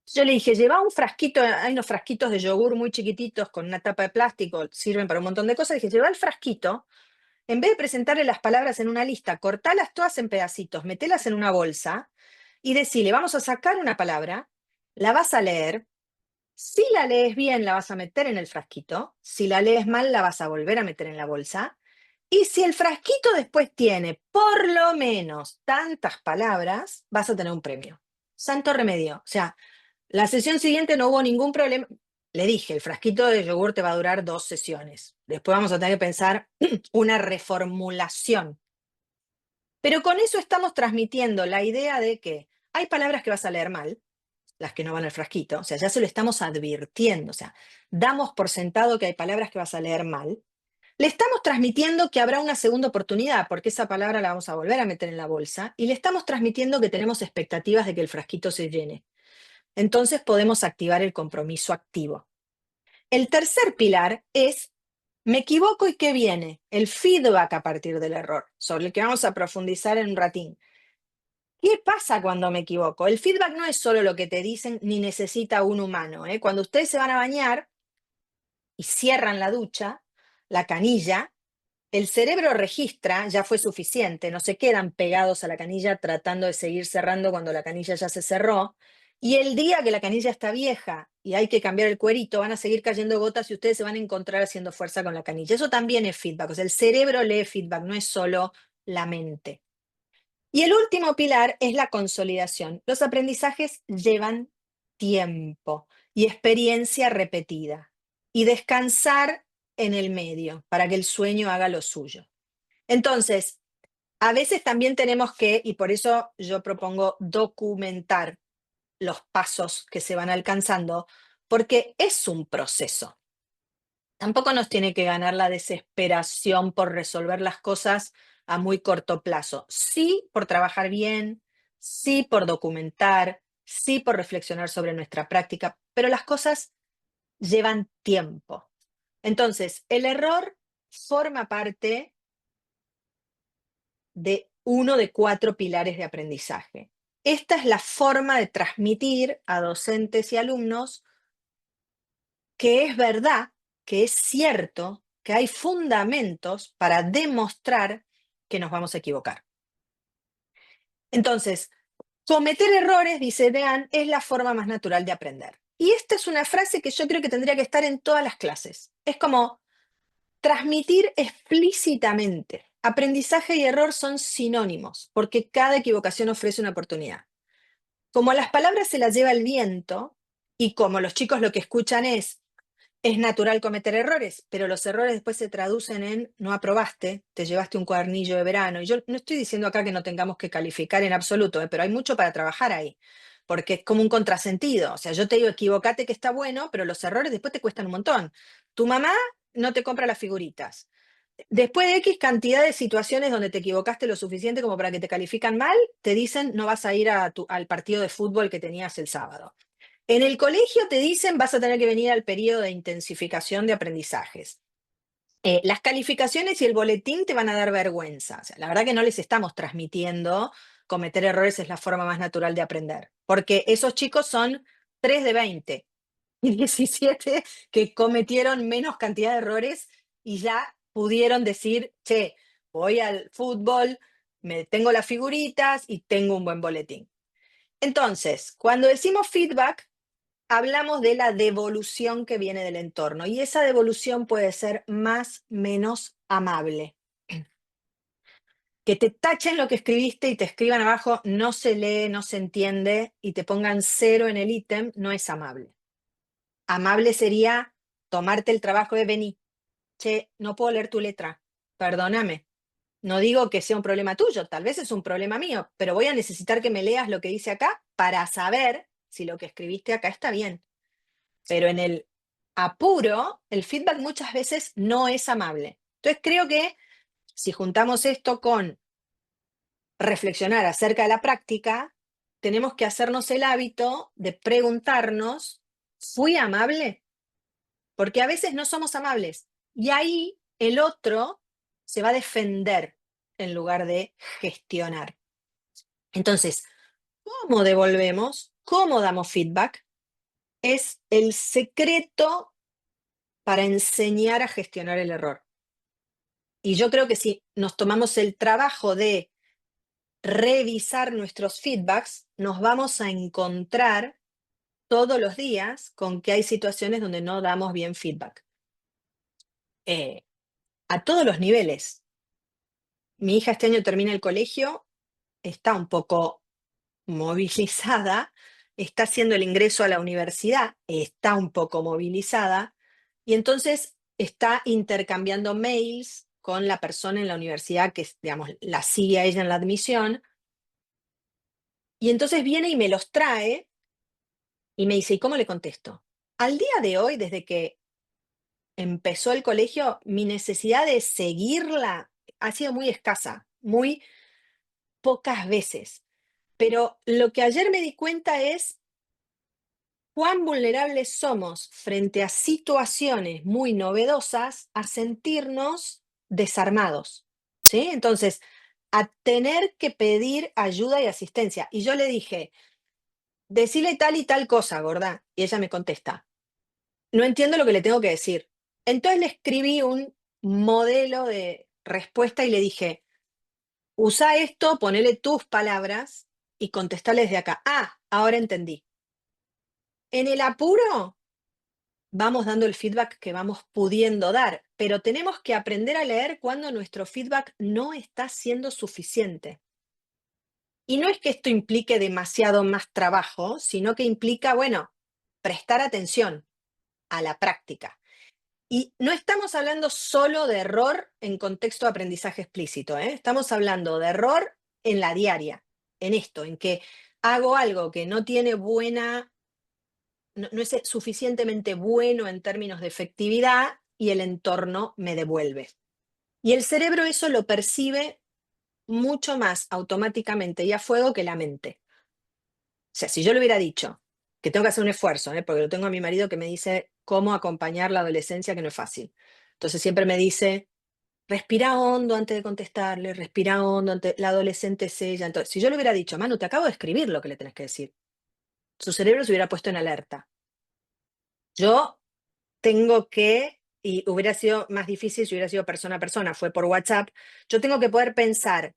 Yo le dije, lleva un frasquito, hay unos frasquitos de yogur muy chiquititos con una tapa de plástico, sirven para un montón de cosas. Le dije, lleva el frasquito, en vez de presentarle las palabras en una lista, cortalas todas en pedacitos, metelas en una bolsa y decirle, vamos a sacar una palabra, la vas a leer, si la lees bien la vas a meter en el frasquito, si la lees mal la vas a volver a meter en la bolsa, y si el frasquito después tiene por lo menos tantas palabras, vas a tener un premio. Santo remedio. O sea, la sesión siguiente no hubo ningún problema. Le dije, el frasquito de yogur te va a durar 2 sesiones. Después vamos a tener que pensar una reformulación. Pero con eso estamos transmitiendo la idea de que hay palabras que vas a leer mal, las que no van al frasquito, o sea, ya se lo estamos advirtiendo, o sea, damos por sentado que hay palabras que vas a leer mal. Le estamos transmitiendo que habrá una segunda oportunidad, porque esa palabra la vamos a volver a meter en la bolsa, y le estamos transmitiendo que tenemos expectativas de que el frasquito se llene. Entonces podemos activar el compromiso activo. El tercer pilar es, me equivoco y ¿qué viene? El feedback a partir del error, sobre el que vamos a profundizar en un ratín. ¿Qué pasa cuando me equivoco? El feedback no es solo lo que te dicen ni necesita un humano. Cuando ustedes se van a bañar y cierran la ducha, la canilla, el cerebro registra, ya fue suficiente, no se quedan pegados a la canilla tratando de seguir cerrando cuando la canilla ya se cerró. Y el día que la canilla está vieja y hay que cambiar el cuerito, van a seguir cayendo gotas y ustedes se van a encontrar haciendo fuerza con la canilla. Eso también es feedback. O sea, el cerebro lee feedback, no es solo la mente. Y el último pilar es la consolidación. Los aprendizajes llevan tiempo y experiencia repetida y descansar en el medio para que el sueño haga lo suyo. Entonces, a veces también tenemos que, y por eso yo propongo documentar los pasos que se van alcanzando, porque es un proceso. Tampoco nos tiene que ganar la desesperación por resolver las cosas a muy corto plazo. Sí por trabajar bien, sí por documentar, sí por reflexionar sobre nuestra práctica, pero las cosas llevan tiempo. Entonces, el error forma parte de uno de 4 pilares de aprendizaje. Esta es la forma de transmitir a docentes y alumnos que es verdad, que es cierto, que hay fundamentos para demostrar que nos vamos a equivocar. Entonces, cometer errores, dice Dean, es la forma más natural de aprender. Y esta es una frase que yo creo que tendría que estar en todas las clases. Es como transmitir explícitamente. Aprendizaje y error son sinónimos, porque cada equivocación ofrece una oportunidad. Como las palabras se las lleva el viento, y como los chicos lo que escuchan es natural cometer errores, pero los errores después se traducen en no aprobaste, te llevaste un cuadernillo de verano. Y yo no estoy diciendo acá que no tengamos que calificar en absoluto, pero hay mucho para trabajar ahí, porque es como un contrasentido. O sea, yo te digo, equivocate que está bueno, pero los errores después te cuestan un montón. Tu mamá no te compra las figuritas. Después de X cantidad de situaciones donde te equivocaste lo suficiente como para que te califican mal, te dicen no vas a ir al partido de fútbol que tenías el sábado. En el colegio te dicen vas a tener que venir al periodo de intensificación de aprendizajes. Las calificaciones y el boletín te van a dar vergüenza. O sea, la verdad que no les estamos transmitiendo cometer errores es la forma más natural de aprender, porque esos chicos son 3 de 20. y 17 que cometieron menos cantidad de errores y ya pudieron decir, che, voy al fútbol, me tengo las figuritas y tengo un buen boletín. Entonces, cuando decimos feedback, hablamos de la devolución que viene del entorno y esa devolución puede ser más, menos amable. Que te tachen lo que escribiste y te escriban abajo, no se lee, no se entiende y te pongan 0 en el ítem, no es amable. Amable sería tomarte el trabajo de venir. Che, no puedo leer tu letra, perdóname. No digo que sea un problema tuyo, tal vez es un problema mío, pero voy a necesitar que me leas lo que dice acá para saber si lo que escribiste acá está bien. Pero en el apuro, el feedback muchas veces no es amable. Entonces creo que si juntamos esto con reflexionar acerca de la práctica, tenemos que hacernos el hábito de preguntarnos, ¿fui amable? Porque a veces no somos amables y ahí el otro se va a defender en lugar de gestionar. Entonces, ¿cómo devolvemos? ¿Cómo damos feedback? Es el secreto para enseñar a gestionar el error. Y yo creo que si nos tomamos el trabajo de revisar nuestros feedbacks, nos vamos a encontrar todos los días con que hay situaciones donde no damos bien feedback. A todos los niveles. Mi hija este año termina el colegio, está un poco movilizada, está haciendo el ingreso a la universidad, está un poco movilizada, y entonces está intercambiando mails con la persona en la universidad que, digamos, la sigue a ella en la admisión, y entonces viene y me los trae y me dice, ¿y cómo le contesto? Al día de hoy, desde que empezó el colegio, mi necesidad de seguirla ha sido muy escasa, muy pocas veces. Pero lo que ayer me di cuenta es cuán vulnerables somos frente a situaciones muy novedosas a sentirnos desarmados, ¿sí? Entonces, a tener que pedir ayuda y asistencia. Y yo le dije, decile tal y tal cosa, gorda. Y ella me contesta, no entiendo lo que le tengo que decir. Entonces le escribí un modelo de respuesta y le dije, usa esto, ponele tus palabras y contestale desde acá. Ah, ahora entendí. En el apuro, vamos dando el feedback que vamos pudiendo dar, pero tenemos que aprender a leer cuando nuestro feedback no está siendo suficiente. Y no es que esto implique demasiado más trabajo, sino que implica, bueno, prestar atención a la práctica. Y no estamos hablando solo de error en contexto de aprendizaje explícito, ¿eh? Estamos hablando de error en la diaria, en esto, en que hago algo que no tiene buena, no es suficientemente bueno en términos de efectividad y el entorno me devuelve. Y el cerebro eso lo percibe mucho más automáticamente y a fuego que la mente. O sea, si yo le hubiera dicho que tengo que hacer un esfuerzo, porque lo tengo a mi marido que me dice cómo acompañar la adolescencia, que no es fácil. Entonces siempre me dice, respira hondo antes de contestarle, respira hondo antes, la adolescente es ella. Entonces, si yo le hubiera dicho, Manu, te acabo de escribir lo que le tenés que decir, su cerebro se hubiera puesto en alerta. Yo tengo que, y hubiera sido más difícil si hubiera sido persona a persona, fue por WhatsApp, yo tengo que poder pensar,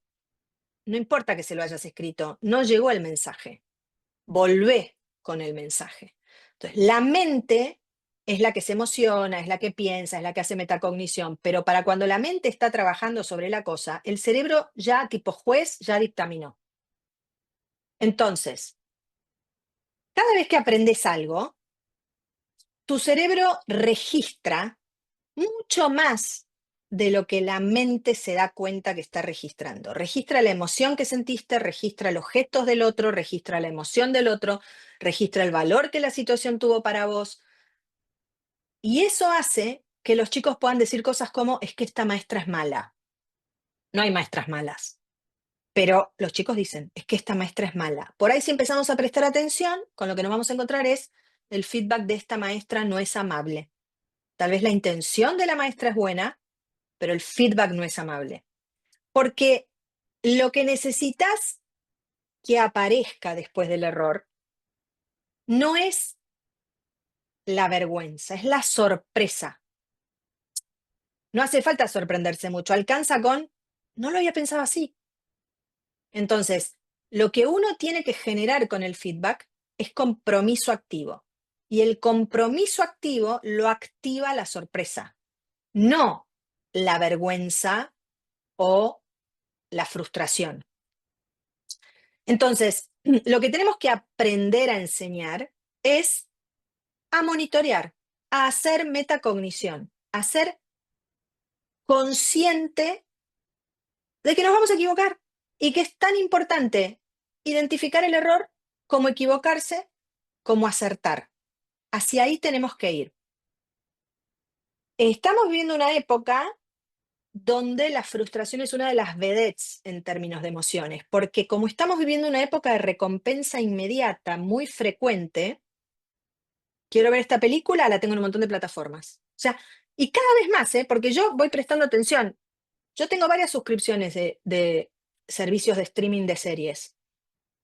no importa que se lo hayas escrito, no llegó el mensaje, volvé con el mensaje. Entonces, la mente es la que se emociona, es la que piensa, es la que hace metacognición, pero para cuando la mente está trabajando sobre la cosa, el cerebro ya tipo juez ya dictaminó. Entonces, cada vez que aprendes algo, tu cerebro registra mucho más de lo que la mente se da cuenta que está registrando. Registra la emoción que sentiste, registra los gestos del otro, registra la emoción del otro, registra el valor que la situación tuvo para vos. Y eso hace que los chicos puedan decir cosas como, es que esta maestra es mala. No hay maestras malas. Pero los chicos dicen, es que esta maestra es mala. Por ahí si empezamos a prestar atención, con lo que nos vamos a encontrar es, el feedback de esta maestra no es amable. Tal vez la intención de la maestra es buena, pero el feedback no es amable. Porque lo que necesitas que aparezca después del error no es la vergüenza, es la sorpresa. No hace falta sorprenderse mucho, alcanza con, no lo había pensado así. Entonces, lo que uno tiene que generar con el feedback es compromiso activo. Y el compromiso activo lo activa la sorpresa, no la vergüenza o la frustración. Entonces, lo que tenemos que aprender a enseñar es a monitorear, a hacer metacognición, a ser consciente de que nos vamos a equivocar y que es tan importante identificar el error como equivocarse, como acertar. Hacia ahí tenemos que ir. Estamos viviendo una época donde la frustración es una de las vedettes en términos de emociones, porque como estamos viviendo una época de recompensa inmediata muy frecuente, quiero ver esta película, la tengo en un montón de plataformas. O sea, y cada vez más, porque yo voy prestando atención. Yo tengo varias suscripciones de servicios de streaming de series.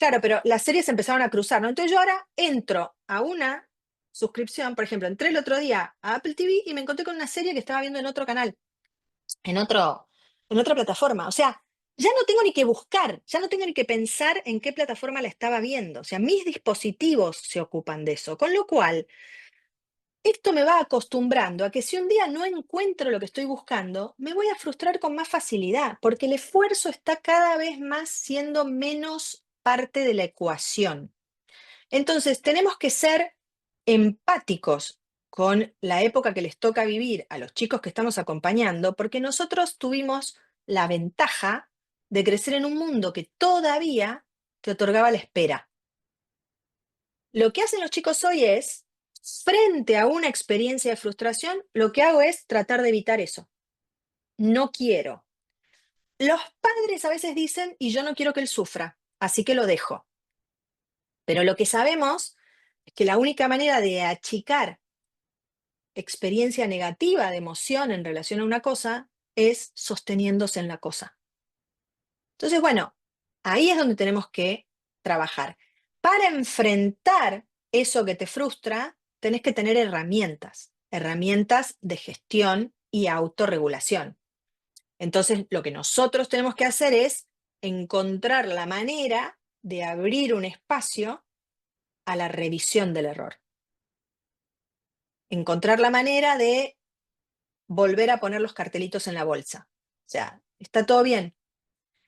Claro, pero las series empezaron a cruzar, ¿no? Entonces yo ahora entro a una suscripción, por ejemplo, entré el otro día a Apple TV y me encontré con una serie que estaba viendo en otro canal, en otro, en otra plataforma. O sea, ya no tengo ni que buscar, ya no tengo ni que pensar en qué plataforma la estaba viendo. O sea, mis dispositivos se ocupan de eso. Con lo cual, esto me va acostumbrando a que si un día no encuentro lo que estoy buscando, me voy a frustrar con más facilidad, porque el esfuerzo está cada vez más siendo menos parte de la ecuación. Entonces, tenemos que ser empáticos con la época que les toca vivir a los chicos que estamos acompañando, porque nosotros tuvimos la ventaja de crecer en un mundo que todavía te otorgaba la espera. Lo que hacen los chicos hoy es, frente a una experiencia de frustración, lo que hago es tratar de evitar eso. No quiero. Los padres a veces dicen, y yo no quiero que él sufra, así que lo dejo. Pero lo que sabemos es que la única manera de achicar experiencia negativa de emoción en relación a una cosa es sosteniéndose en la cosa. Entonces, bueno, ahí es donde tenemos que trabajar. Para enfrentar eso que te frustra, tenés que tener herramientas, herramientas de gestión y autorregulación. Entonces, lo que nosotros tenemos que hacer es encontrar la manera de abrir un espacio a la revisión del error. Encontrar la manera de volver a poner los cartelitos en la bolsa. O sea, está todo bien.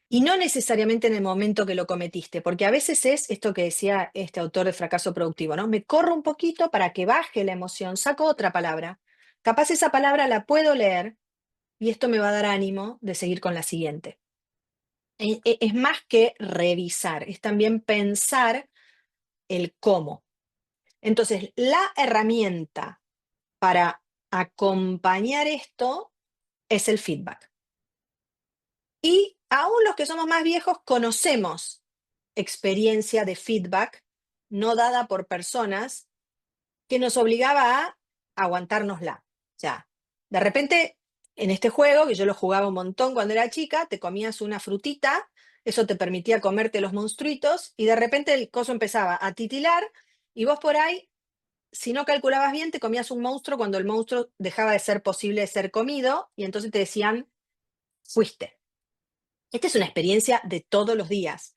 Y no necesariamente en el momento que lo cometiste, porque a veces es esto que decía este autor de Fracaso Productivo, ¿no? Me corro un poquito para que baje la emoción, saco otra palabra. Capaz esa palabra la puedo leer y esto me va a dar ánimo de seguir con la siguiente. Es más que revisar, es también pensar el cómo. Entonces, la herramienta para acompañar esto es el feedback. Y aún los que somos más viejos conocemos experiencia de feedback no dada por personas que nos obligaba a aguantárnosla. O sea, de repente, en este juego, que yo lo jugaba un montón cuando era chica, te comías una frutita, eso te permitía comerte los monstruitos, y de repente el coso empezaba a titilar, y vos por ahí, si no calculabas bien, te comías un monstruo cuando el monstruo dejaba de ser posible de ser comido, y entonces te decían, fuiste. Esta es una experiencia de todos los días.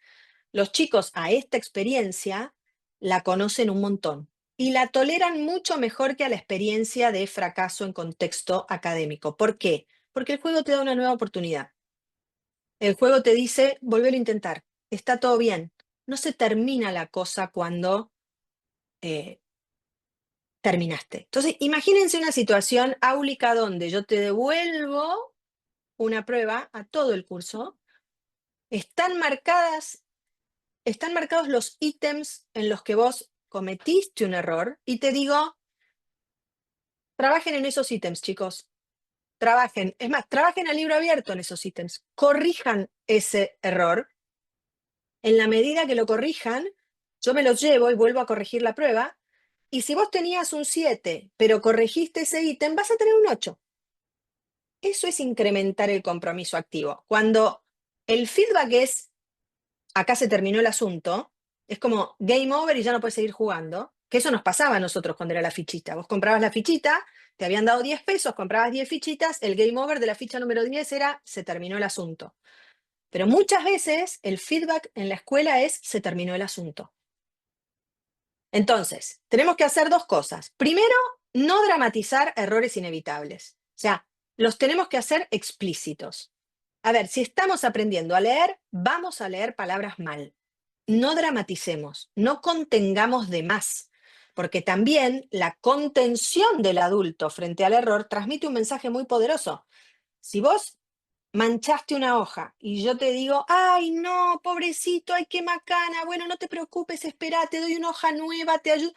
Los chicos a esta experiencia la conocen un montón y la toleran mucho mejor que a la experiencia de fracaso en contexto académico. ¿Por qué? Porque el juego te da una nueva oportunidad. El juego te dice, volver a intentar, está todo bien. No se termina la cosa cuando eh, terminaste. Entonces, imagínense una situación áulica donde yo te devuelvo una prueba a todo el curso. Están marcados los ítems en los que vos cometiste un error y te digo, trabajen en esos ítems, chicos. Trabajen. Es más, trabajen a libro abierto en esos ítems. Corrijan ese error. En la medida que lo corrijan, yo me los llevo y vuelvo a corregir la prueba. Y si vos tenías un 7, pero corregiste ese ítem, vas a tener un 8. Eso es incrementar el compromiso activo. Cuando el feedback es, acá se terminó el asunto, es como game over y ya no puedes seguir jugando. Que eso nos pasaba a nosotros cuando era la fichita. Vos comprabas la fichita, te habían dado 10 pesos, comprabas 10 fichitas, el game over de la ficha número 10 era, se terminó el asunto. Pero muchas veces el feedback en la escuela es, se terminó el asunto. Entonces, tenemos que hacer dos cosas. Primero, no dramatizar errores inevitables. O sea, los tenemos que hacer explícitos. A ver, si estamos aprendiendo a leer, vamos a leer palabras mal. No dramaticemos, no contengamos de más, porque también la contención del adulto frente al error transmite un mensaje muy poderoso. Si vos manchaste una hoja y yo te digo, ay, no, pobrecito, ay, qué macana, bueno, no te preocupes, espera, te doy una hoja nueva, te ayudo.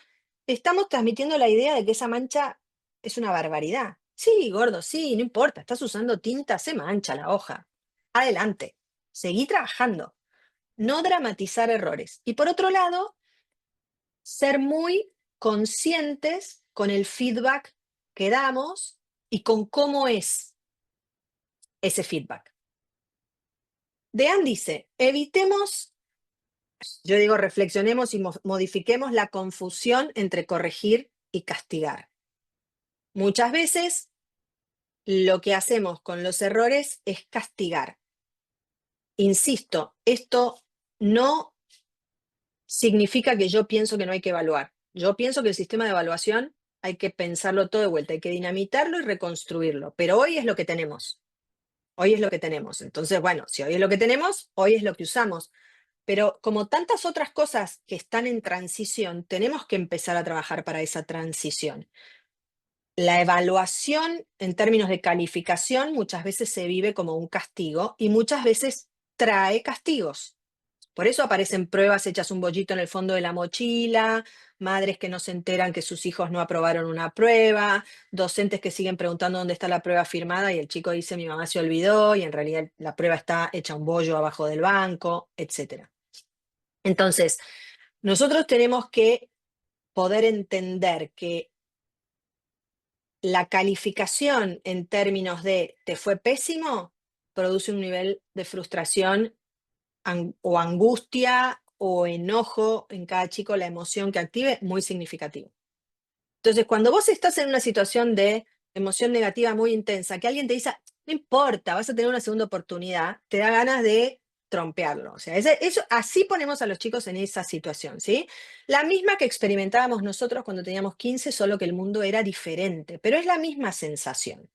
Estamos transmitiendo la idea de que esa mancha es una barbaridad. Sí, gordo, sí, no importa, estás usando tinta, se mancha la hoja. Adelante, seguí trabajando. No dramatizar errores. Y por otro lado, ser muy conscientes con el feedback que damos y con cómo es ese feedback. Dean dice, evitemos, yo digo, reflexionemos y modifiquemos la confusión entre corregir y castigar. Muchas veces lo que hacemos con los errores es castigar. Insisto, esto no significa que yo pienso que no hay que evaluar. Yo pienso que el sistema de evaluación hay que pensarlo todo de vuelta, hay que dinamitarlo y reconstruirlo. Pero hoy es lo que tenemos. Hoy es lo que tenemos. Entonces, bueno, si hoy es lo que tenemos, hoy es lo que usamos. Pero como tantas otras cosas que están en transición, tenemos que empezar a trabajar para esa transición. La evaluación en términos de calificación muchas veces se vive como un castigo y muchas veces trae castigos. Por eso aparecen pruebas hechas un bollito en el fondo de la mochila, madres que no se enteran que sus hijos no aprobaron una prueba, docentes que siguen preguntando dónde está la prueba firmada y el chico dice mi mamá se olvidó y en realidad la prueba está hecha un bollo abajo del banco, etc. Entonces, nosotros tenemos que poder entender que la calificación en términos de te fue pésimo produce un nivel de frustración o angustia o enojo en cada chico, la emoción que active, muy significativo. Entonces, cuando vos estás en una situación de emoción negativa muy intensa, que alguien te dice, no importa, vas a tener una segunda oportunidad, te da ganas de trompearlo. O sea, eso, así ponemos a los chicos en esa situación, ¿sí? La misma que experimentábamos nosotros cuando teníamos 15, solo que el mundo era diferente, pero es la misma sensación.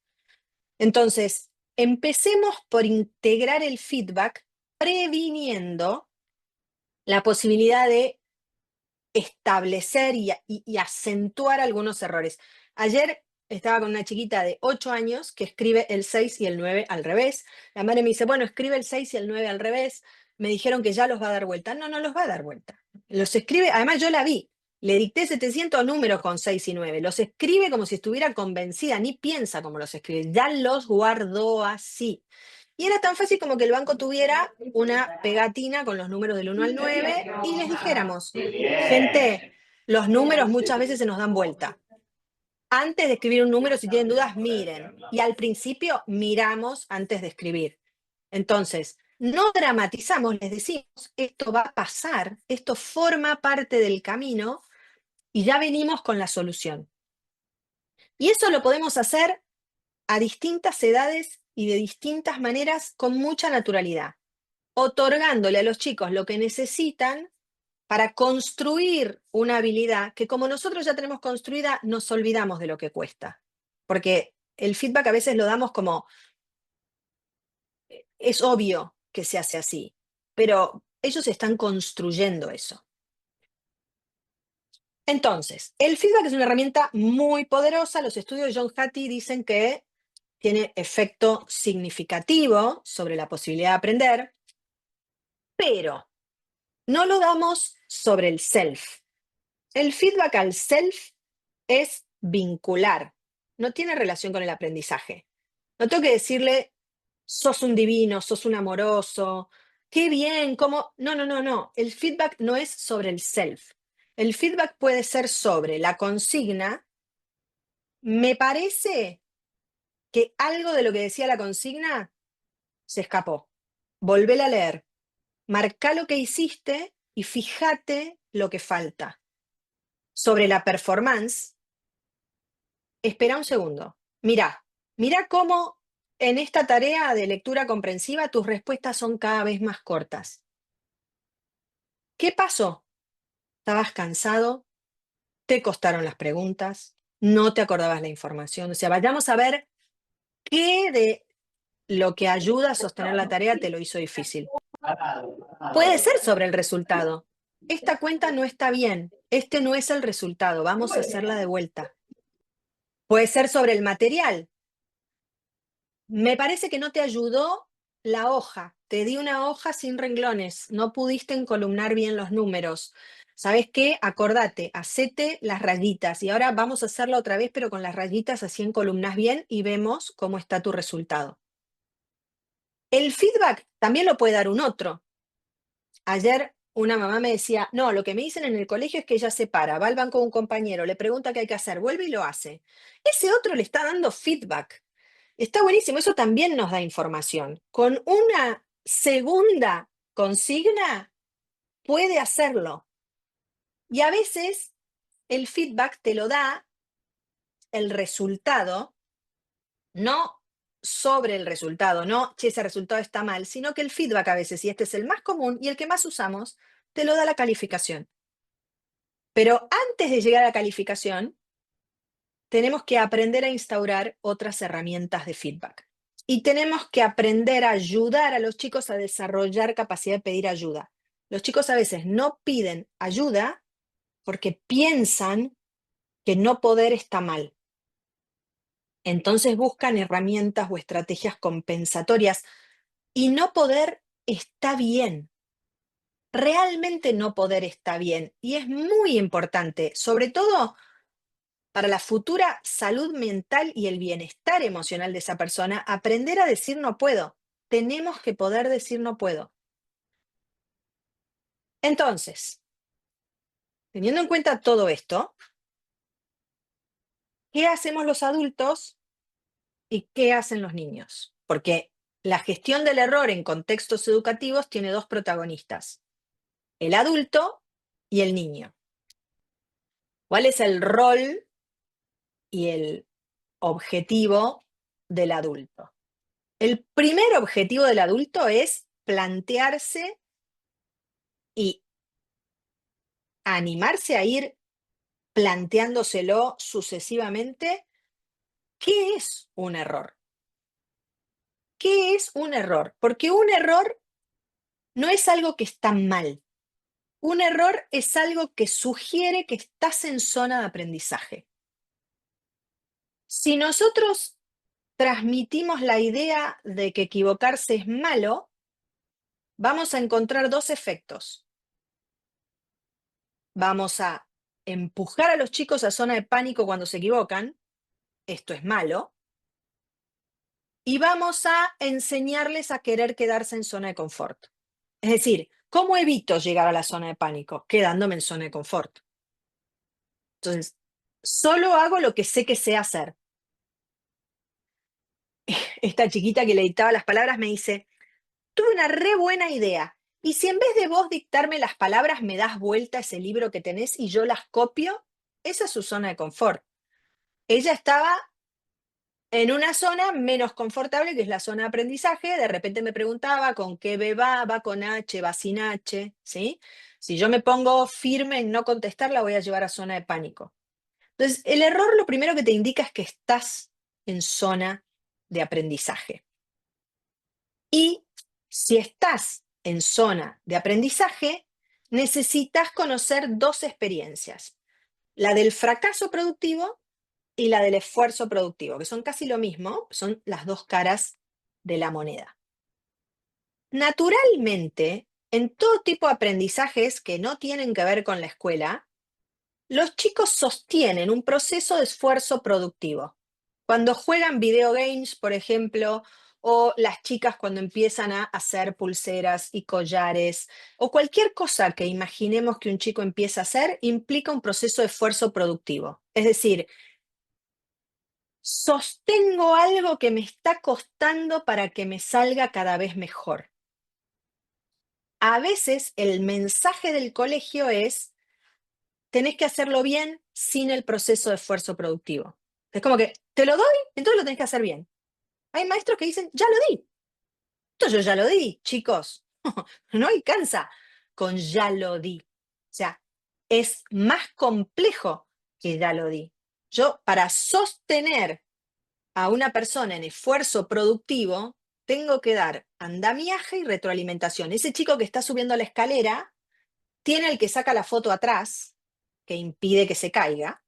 Entonces, empecemos por integrar el feedback previniendo la posibilidad de establecer y acentuar algunos errores. Ayer estaba con una chiquita de 8 años que escribe el 6 y el 9 al revés. La madre me dice, bueno, escribe el 6 y el 9 al revés. Me dijeron que ya los va a dar vuelta. No, no los va a dar vuelta. Los escribe, además yo la vi. Le dicté 700 números con 6 y 9. Los escribe como si estuviera convencida, ni piensa cómo los escribe. Ya los guardó así. Y era tan fácil como que el banco tuviera una pegatina con los números del 1 al 9 y les dijéramos, gente, los números muchas veces se nos dan vuelta. Antes de escribir un número, si tienen dudas, miren. Y al principio miramos antes de escribir. Entonces, no dramatizamos, les decimos, esto va a pasar, esto forma parte del camino y ya venimos con la solución. Y eso lo podemos hacer a distintas edades y de distintas maneras con mucha naturalidad, otorgándole a los chicos lo que necesitan para construir una habilidad que como nosotros ya tenemos construida, nos olvidamos de lo que cuesta. Porque el feedback a veces lo damos como, es obvio que se hace así, pero ellos están construyendo eso. Entonces, el feedback es una herramienta muy poderosa. Los estudios de John Hattie dicen que tiene efecto significativo sobre la posibilidad de aprender, pero no lo damos sobre el self. El feedback al self es vincular, no tiene relación con el aprendizaje. No tengo que decirle, sos un divino, sos un amoroso, qué bien, cómo. No, no, no, no. El feedback no es sobre el self. El feedback puede ser sobre la consigna. Me parece que algo de lo que decía la consigna se escapó. Volvéla a leer. Marcá lo que hiciste y fíjate lo que falta. sobre la performance, espera un segundo. Mira cómo en esta tarea de lectura comprensiva tus respuestas son cada vez más cortas. ¿Qué pasó? ¿Estabas cansado? ¿Te costaron las preguntas? ¿No te acordabas la información? O sea, vayamos a ver qué de lo que ayuda a sostener la tarea te lo hizo difícil. Puede ser sobre el resultado. Esta cuenta no está bien. Este no es el resultado. Vamos a hacerla de vuelta. Puede ser sobre el material. Me parece que no te ayudó la hoja. Te di una hoja sin renglones. No pudiste encolumnar bien los números. ¿Sabes qué? Acordate, hacete las rayitas. Y ahora vamos a hacerla otra vez, pero con las rayitas así encolumnas bien y vemos cómo está tu resultado. El feedback también lo puede dar un otro. Ayer una mamá me decía, no, lo que me dicen en el colegio es que ella se para, va al banco de un compañero, le pregunta qué hay que hacer, vuelve y lo hace. Ese otro le está dando feedback. Está buenísimo, eso también nos da información. Con una segunda consigna puede hacerlo. Y a veces el feedback te lo da el resultado, no sobre el resultado, no, che, ese resultado está mal, sino que el feedback a veces, y este es el más común y el que más usamos, te lo da la calificación. Pero antes de llegar a la calificación, tenemos que aprender a instaurar otras herramientas de feedback. Y tenemos que aprender a ayudar a los chicos a desarrollar capacidad de pedir ayuda. Los chicos a veces no piden ayuda porque piensan que no poder está mal. Entonces buscan herramientas o estrategias compensatorias y no poder está bien. Realmente no poder está bien. Y es muy importante, sobre todo para la futura salud mental y el bienestar emocional de esa persona, aprender a decir no puedo. Tenemos que poder decir no puedo. Entonces, teniendo en cuenta todo esto, ¿qué hacemos los adultos y qué hacen los niños? Porque la gestión del error en contextos educativos tiene dos protagonistas, el adulto y el niño. ¿Cuál es el rol y el objetivo del adulto? El primer objetivo del adulto es plantearse y animarse a ir planteándoselo sucesivamente. ¿Qué es un error? ¿Qué es un error? Porque un error no es algo que está mal. Un error es algo que sugiere que estás en zona de aprendizaje. Si nosotros transmitimos la idea de que equivocarse es malo, vamos a encontrar dos efectos. Vamos a empujar a los chicos a zona de pánico cuando se equivocan, esto es malo, y vamos a enseñarles a querer quedarse en zona de confort. Es decir, ¿cómo evito llegar a la zona de pánico? Quedándome en zona de confort. Entonces, solo hago lo que sé hacer. Esta chiquita que le dictaba las palabras me dice, tuve una re buena idea. ¿Y si en vez de vos dictarme las palabras me das vuelta a ese libro que tenés y yo las copio? Esa es su zona de confort. Ella estaba en una zona menos confortable, que es la zona de aprendizaje. De repente me preguntaba con qué B va con H, va sin H, ¿sí? Si yo me pongo firme en no contestar, la voy a llevar a zona de pánico. Entonces, el error lo primero que te indica es que estás en zona de aprendizaje. Y si estás en zona de aprendizaje, necesitas conocer dos experiencias, la del fracaso productivo y la del esfuerzo productivo, que son casi lo mismo, son las dos caras de la moneda. Naturalmente, en todo tipo de aprendizajes que no tienen que ver con la escuela, los chicos sostienen un proceso de esfuerzo productivo. Cuando juegan video games, por ejemplo, o las chicas cuando empiezan a hacer pulseras y collares, o cualquier cosa que imaginemos que un chico empieza a hacer, implica un proceso de esfuerzo productivo. Es decir, sostengo algo que me está costando para que me salga cada vez mejor. A veces el mensaje del colegio es, tenés que hacerlo bien sin el proceso de esfuerzo productivo. Es como que te lo doy, entonces lo tenés que hacer bien. Hay maestros que dicen, ya lo di. Esto yo ya lo di, chicos. No alcanza con ya lo di. O sea, es más complejo que ya lo di. Yo, para sostener a una persona en esfuerzo productivo, tengo que dar andamiaje y retroalimentación. Ese chico que está subiendo la escalera tiene el que saca la foto atrás, que impide que se caiga,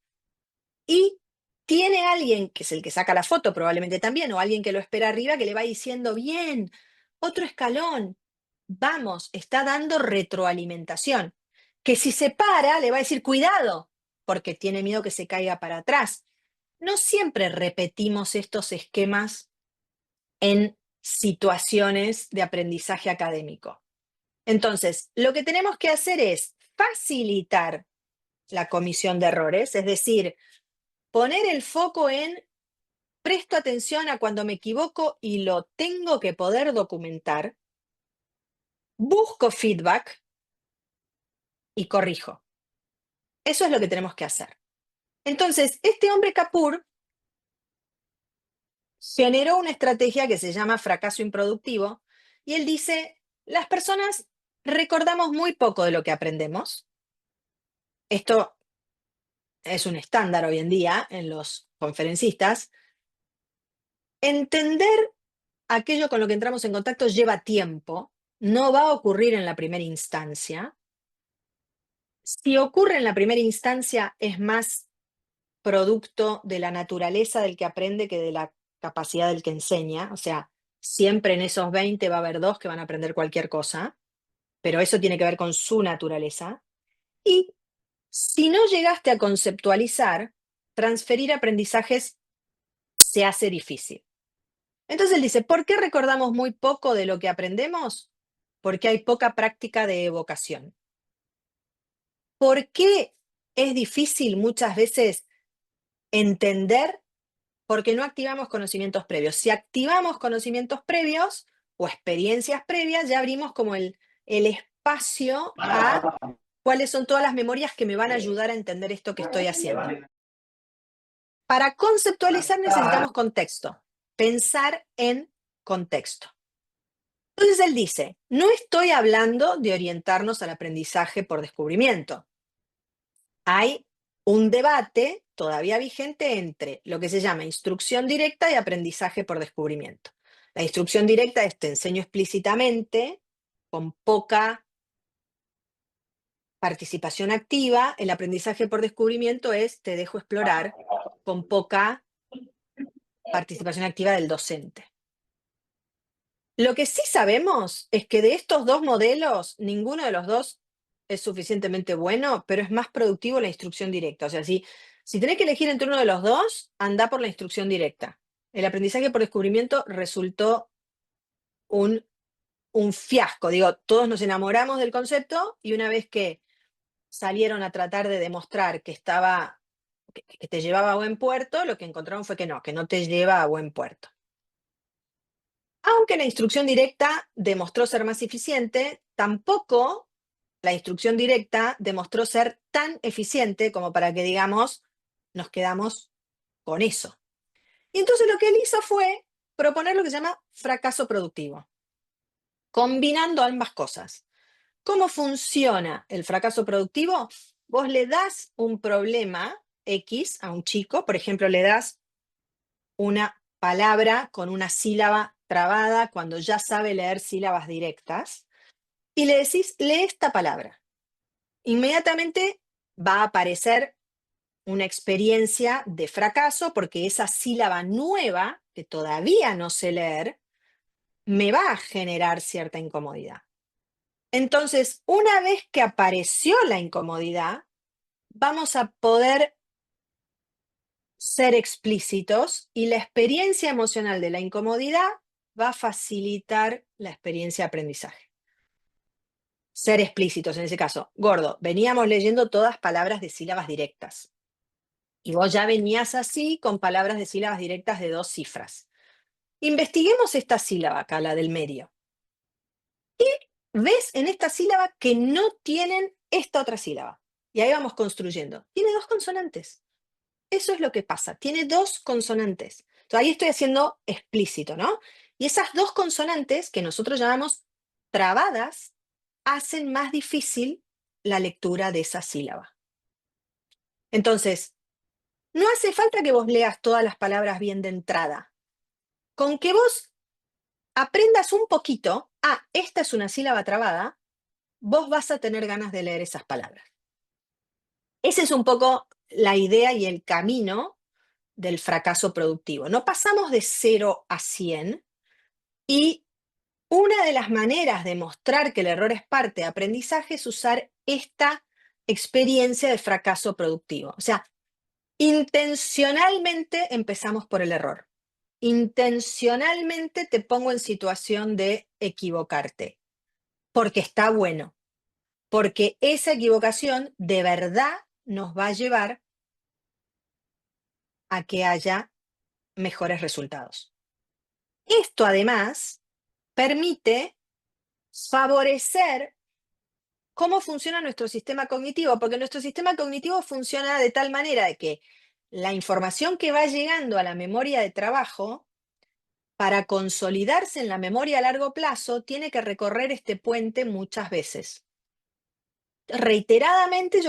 y tiene alguien, que es el que saca la foto probablemente también, o alguien que lo espera arriba, que le va diciendo, bien, otro escalón, vamos, está dando retroalimentación. Que si se para, le va a decir, cuidado, porque tiene miedo que se caiga para atrás. No siempre repetimos estos esquemas en situaciones de aprendizaje académico. Entonces, lo que tenemos que hacer es facilitar la comisión de errores, es decir, poner el foco en presto atención a cuando me equivoco y lo tengo que poder documentar, busco feedback y corrijo. Eso es lo que tenemos que hacer. Entonces, este hombre Kapur generó una estrategia que se llama fracaso improductivo y él dice, las personas recordamos muy poco de lo que aprendemos. Esto es un estándar hoy en día en los conferencistas. Entender aquello con lo que entramos en contacto lleva tiempo, no va a ocurrir en la primera instancia. Si ocurre en la primera instancia, es más producto de la naturaleza del que aprende que de la capacidad del que enseña. O sea, siempre en esos 20 va a haber 2 que van a aprender cualquier cosa, pero eso tiene que ver con su naturaleza. Y si no llegaste a conceptualizar, transferir aprendizajes se hace difícil. Entonces él dice, ¿por qué recordamos muy poco de lo que aprendemos? Porque hay poca práctica de evocación. ¿Por qué es difícil muchas veces entender? Porque no activamos conocimientos previos. Si activamos conocimientos previos o experiencias previas, ya abrimos como el espacio a cuáles son todas las memorias que me van a ayudar a entender esto que estoy haciendo. Para conceptualizar necesitamos contexto, pensar en contexto. Entonces él dice, no estoy hablando de orientarnos al aprendizaje por descubrimiento. Hay un debate todavía vigente entre lo que se llama instrucción directa y aprendizaje por descubrimiento. La instrucción directa es te enseño explícitamente, con poca participación activa. El aprendizaje por descubrimiento es te dejo explorar, con poca participación activa del docente. Lo que sí sabemos es que de estos 2 modelos, ninguno de los 2 es suficientemente bueno, pero es más productivo la instrucción directa. O sea, si tenés que elegir entre uno de los 2, anda por la instrucción directa. El aprendizaje por descubrimiento resultó un fiasco. Digo, todos nos enamoramos del concepto y una vez que salieron a tratar de demostrar que te llevaba a buen puerto, lo que encontraron fue que no te lleva a buen puerto. Aunque la instrucción directa demostró ser más eficiente, tampoco la instrucción directa demostró ser tan eficiente como para que, digamos, nos quedamos con eso. Y entonces lo que él hizo fue proponer lo que se llama fracaso productivo, combinando ambas cosas. ¿Cómo funciona el fracaso productivo? Vos le das un problema X a un chico, por ejemplo, le das una palabra con una sílaba trabada cuando ya sabe leer sílabas directas y le decís, lee esta palabra. Inmediatamente va a aparecer una experiencia de fracaso porque esa sílaba nueva, que todavía no sé leer, me va a generar cierta incomodidad. Entonces, una vez que apareció la incomodidad, vamos a poder ser explícitos y la experiencia emocional de la incomodidad va a facilitar la experiencia de aprendizaje. Ser explícitos en ese caso. Gordo, veníamos leyendo todas palabras de sílabas directas. Y vos ya venías así con palabras de sílabas directas de 2 cifras. Investiguemos esta sílaba acá, la del medio. Y ves en esta sílaba que no tienen esta otra sílaba. Y ahí vamos construyendo. Tiene 2 consonantes. Eso es lo que pasa. Tiene 2 consonantes. Entonces, ahí estoy haciendo explícito, ¿no? Y esas 2 consonantes, que nosotros llamamos trabadas, hacen más difícil la lectura de esa sílaba. Entonces, no hace falta que vos leas todas las palabras bien de entrada. Con que vos aprendas un poquito, esta es una sílaba trabada, vos vas a tener ganas de leer esas palabras. Esa es un poco la idea y el camino del fracaso productivo. No pasamos de 0 a 100 y una de las maneras de mostrar que el error es parte de aprendizaje es usar esta experiencia de fracaso productivo. O sea, intencionalmente empezamos por el error. Intencionalmente te pongo en situación de equivocarte, porque está bueno, porque esa equivocación de verdad nos va a llevar a que haya mejores resultados. Esto además permite favorecer cómo funciona nuestro sistema cognitivo, porque nuestro sistema cognitivo funciona de tal manera de que la información que va llegando a la memoria de trabajo, para consolidarse en la memoria a largo plazo, tiene que recorrer este puente muchas veces. Reiteradamente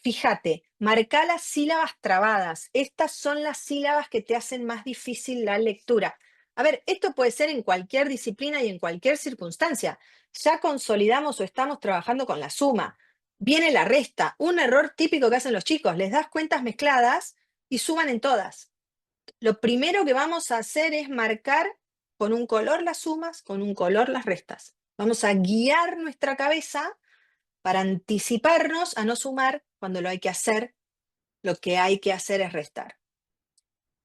fíjate, marca las sílabas trabadas. Estas son las sílabas que te hacen más difícil la lectura. A ver, esto puede ser en cualquier disciplina y en cualquier circunstancia. Ya consolidamos o estamos trabajando con la suma. Viene la resta, un error típico que hacen los chicos. Les das cuentas mezcladas y suman en todas. Lo primero que vamos a hacer es marcar con un color las sumas, con un color las restas. Vamos a guiar nuestra cabeza para anticiparnos a no sumar cuando lo que hay que hacer es restar.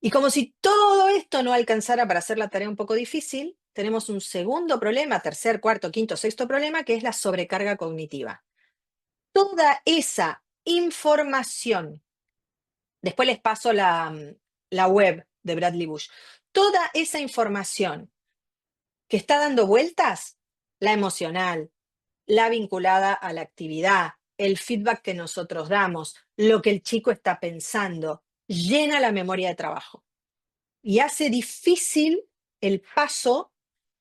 Y como si todo esto no alcanzara para hacer la tarea un poco difícil, tenemos un segundo problema, tercer, cuarto, quinto, sexto problema, que es la sobrecarga cognitiva. Toda esa información, después les paso la web de Bradley Bush, toda esa información que está dando vueltas, la emocional, la vinculada a la actividad, el feedback que nosotros damos, lo que el chico está pensando, llena la memoria de trabajo y hace difícil el paso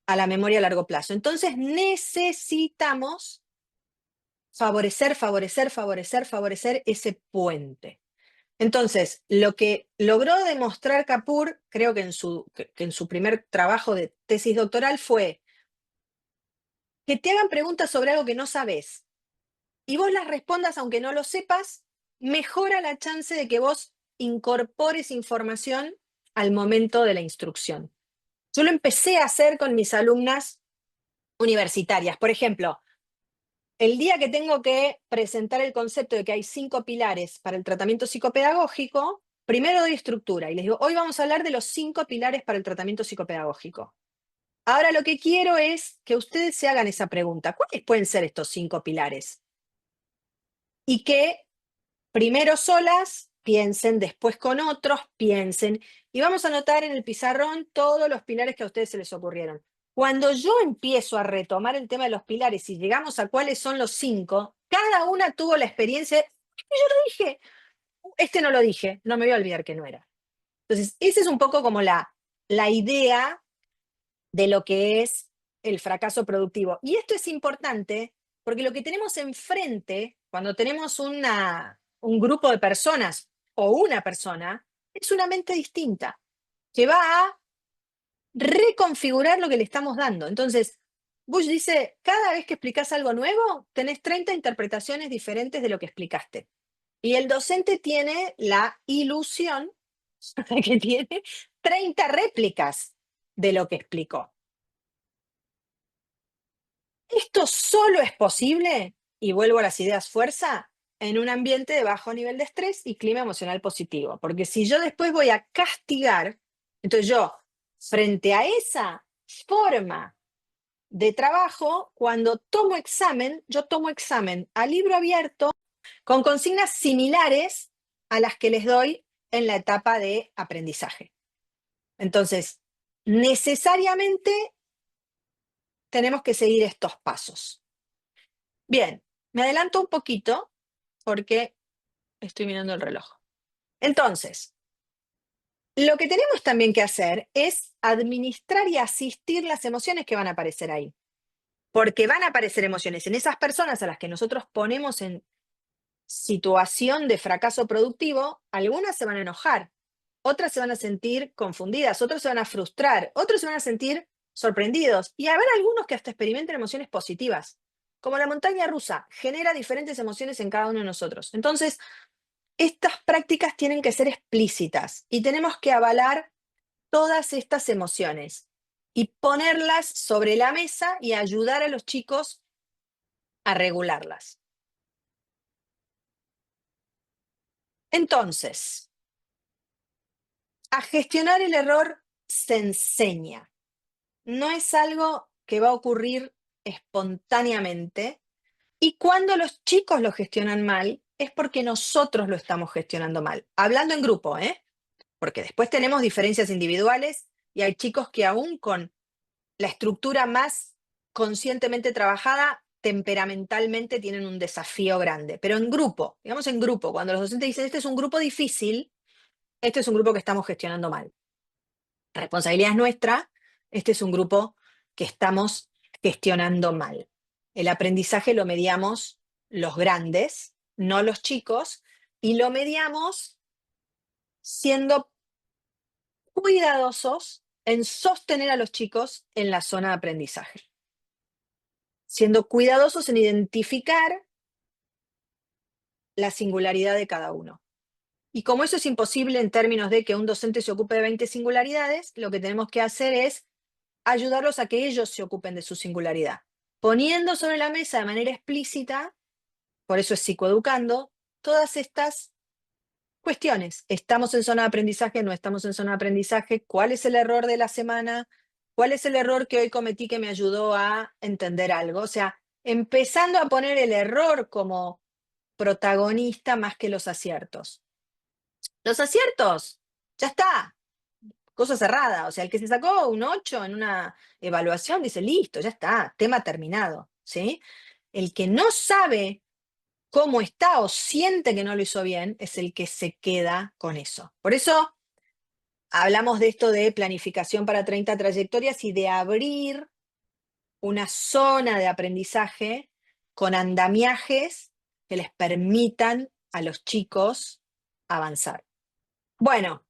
a la memoria a largo plazo. Entonces necesitamos favorecer ese puente. Entonces, lo que logró demostrar Kapoor, creo que en su primer trabajo de tesis doctoral, fue que te hagan preguntas sobre algo que no sabes y vos las respondas aunque no lo sepas, mejora la chance de que vos incorpores información al momento de la instrucción. Yo lo empecé a hacer con mis alumnas universitarias. Por ejemplo, el día que tengo que presentar el concepto de que hay 5 pilares para el tratamiento psicopedagógico, primero doy estructura y les digo, hoy vamos a hablar de los 5 pilares para el tratamiento psicopedagógico. Ahora lo que quiero es que ustedes se hagan esa pregunta. ¿Cuáles pueden ser estos 5 pilares? Y que primero solas piensen, después con otros piensen, y vamos a anotar en el pizarrón todos los pilares que a ustedes se les ocurrieron. Cuando yo empiezo a retomar el tema de los pilares y llegamos a cuáles son los 5, cada una tuvo la experiencia de, yo lo dije, este no lo dije, no me voy a olvidar que no era. Entonces, esa es un poco como la idea de lo que es el fracaso productivo. Y esto es importante porque lo que tenemos enfrente, cuando tenemos un grupo de personas o una persona, es una mente distinta, que va a reconfigurar lo que le estamos dando. Entonces, Bush dice, cada vez que explicas algo nuevo, tenés 30 interpretaciones diferentes de lo que explicaste. Y el docente tiene la ilusión de que tiene 30 réplicas de lo que explicó. Esto solo es posible, y vuelvo a las ideas fuerza, en un ambiente de bajo nivel de estrés y clima emocional positivo. Porque si yo después voy a castigar, entonces yo, frente a esa forma de trabajo, cuando tomo examen, yo tomo examen a libro abierto con consignas similares a las que les doy en la etapa de aprendizaje. Entonces, necesariamente tenemos que seguir estos pasos. Bien, me adelanto un poquito porque estoy mirando el reloj. Entonces, lo que tenemos también que hacer es administrar y asistir las emociones que van a aparecer ahí. Porque van a aparecer emociones en esas personas a las que nosotros ponemos en situación de fracaso productivo. Algunas se van a enojar, otras se van a sentir confundidas, otros se van a frustrar, otros se van a sentir sorprendidos. Y habrá algunos que hasta experimenten emociones positivas. Como la montaña rusa, genera diferentes emociones en cada uno de nosotros. Entonces, estas prácticas tienen que ser explícitas y tenemos que avalar todas estas emociones y ponerlas sobre la mesa y ayudar a los chicos a regularlas. Entonces, a gestionar el error se enseña. No es algo que va a ocurrir espontáneamente, y cuando los chicos lo gestionan mal es porque nosotros lo estamos gestionando mal. Hablando en grupo, ¿eh? Porque después tenemos diferencias individuales y hay chicos que aún con la estructura más conscientemente trabajada, temperamentalmente tienen un desafío grande. Pero en grupo, digamos en grupo, cuando los docentes dicen, este es un grupo difícil, este es un grupo que estamos gestionando mal. Responsabilidad es nuestra, este es un grupo que estamos gestionando mal. El aprendizaje lo mediamos los grandes, no los chicos, y lo mediamos siendo cuidadosos en sostener a los chicos en la zona de aprendizaje. Siendo cuidadosos en identificar la singularidad de cada uno. Y como eso es imposible en términos de que un docente se ocupe de 20 singularidades, lo que tenemos que hacer es ayudarlos a que ellos se ocupen de su singularidad, poniendo sobre la mesa de manera explícita, por eso es psicoeducando, todas estas cuestiones. ¿Estamos en zona de aprendizaje? ¿No estamos en zona de aprendizaje? ¿Cuál es el error de la semana? ¿Cuál es el error que hoy cometí que me ayudó a entender algo? O sea, empezando a poner el error como protagonista más que los aciertos. Los aciertos, ya está, cosa cerrada. O sea, el que se sacó un 8 en una evaluación dice, listo, ya está, tema terminado, ¿sí? El que no sabe cómo está o siente que no lo hizo bien es el que se queda con eso. Por eso hablamos de esto de planificación para 30 trayectorias y de abrir una zona de aprendizaje con andamiajes que les permitan a los chicos avanzar. Bueno,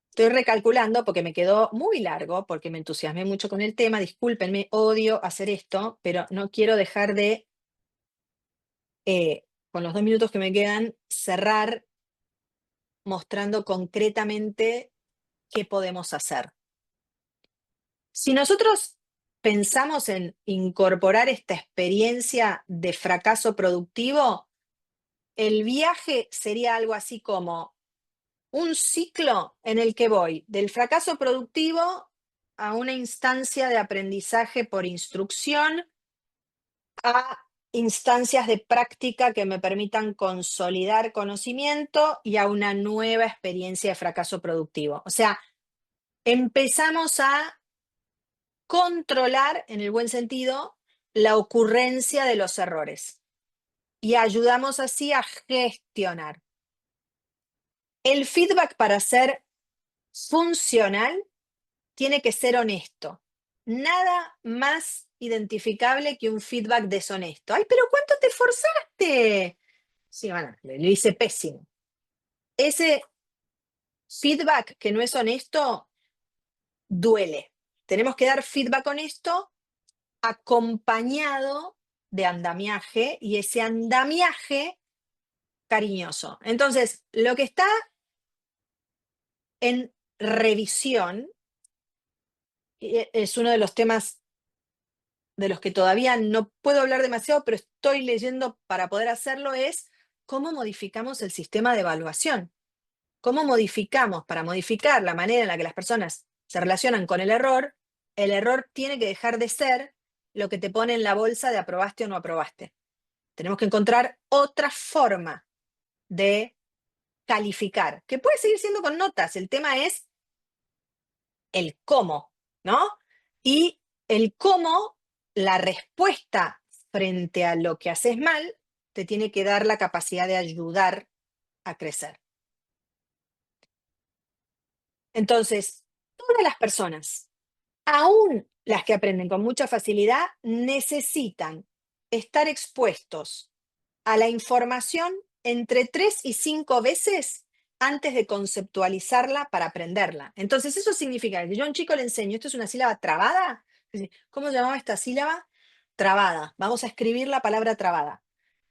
estoy recalculando porque me quedó muy largo, porque me entusiasmé mucho con el tema. Discúlpenme, odio hacer esto, pero no quiero dejar de, con los 2 minutos que me quedan, cerrar mostrando concretamente qué podemos hacer. Si nosotros pensamos en incorporar esta experiencia de fracaso productivo, el viaje sería algo así como un ciclo en el que voy del fracaso productivo a una instancia de aprendizaje por instrucción, a instancias de práctica que me permitan consolidar conocimiento y a una nueva experiencia de fracaso productivo. O sea, empezamos a controlar, en el buen sentido, la ocurrencia de los errores y ayudamos así a gestionar. El feedback, para ser funcional, tiene que ser honesto. Nada más identificable que un feedback deshonesto. ¡Ay, pero cuánto te esforzaste! Sí, bueno, lo hice pésimo. Ese feedback que no es honesto duele. Tenemos que dar feedback honesto acompañado de andamiaje, y ese andamiaje cariñoso. Entonces, lo que está en revisión es uno de los temas de los que todavía no puedo hablar demasiado, pero estoy leyendo para poder hacerlo, es cómo modificamos el sistema de evaluación. ¿Cómo modificamos? Para modificar la manera en la que las personas se relacionan con el error tiene que dejar de ser lo que te pone en la bolsa de aprobaste o no aprobaste. Tenemos que encontrar otra forma de calificar, que puede seguir siendo con notas. El tema es el cómo, ¿no? Y el cómo, la respuesta frente a lo que haces mal, te tiene que dar la capacidad de ayudar a crecer. Entonces, todas las personas, aún las que aprenden con mucha facilidad, necesitan estar expuestos a la información entre 3 y 5 veces antes de conceptualizarla para aprenderla. Entonces, eso significa que yo a un chico le enseño, esto es una sílaba trabada. ¿Cómo se llamaba esta sílaba? Trabada. Vamos a escribir la palabra trabada.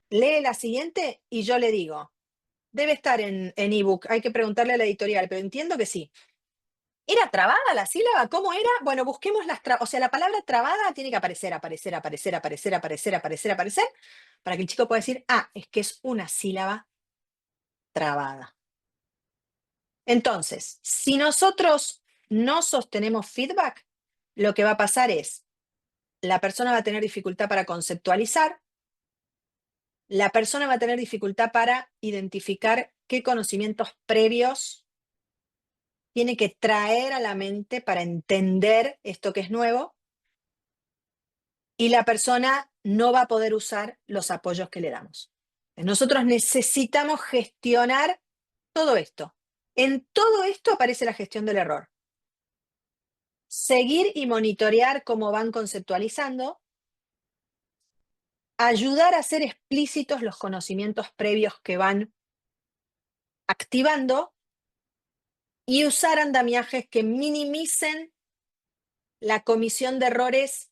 Lee la siguiente y yo le digo, debe estar en ebook, hay que preguntarle a la editorial, pero entiendo que sí. ¿Era trabada la sílaba? ¿Cómo era? Bueno, busquemos o sea, la palabra trabada tiene que aparecer, para que el chico pueda decir, ah, es que es una sílaba trabada. Entonces, si nosotros no sostenemos feedback, lo que va a pasar es, la persona va a tener dificultad para conceptualizar, la persona va a tener dificultad para identificar qué conocimientos previos tiene que traer a la mente para entender esto que es nuevo, y la persona no va a poder usar los apoyos que le damos. Nosotros necesitamos gestionar todo esto. En todo esto aparece la gestión del error. Seguir y monitorear cómo van conceptualizando, ayudar a hacer explícitos los conocimientos previos que van activando y usar andamiajes que minimicen la comisión de errores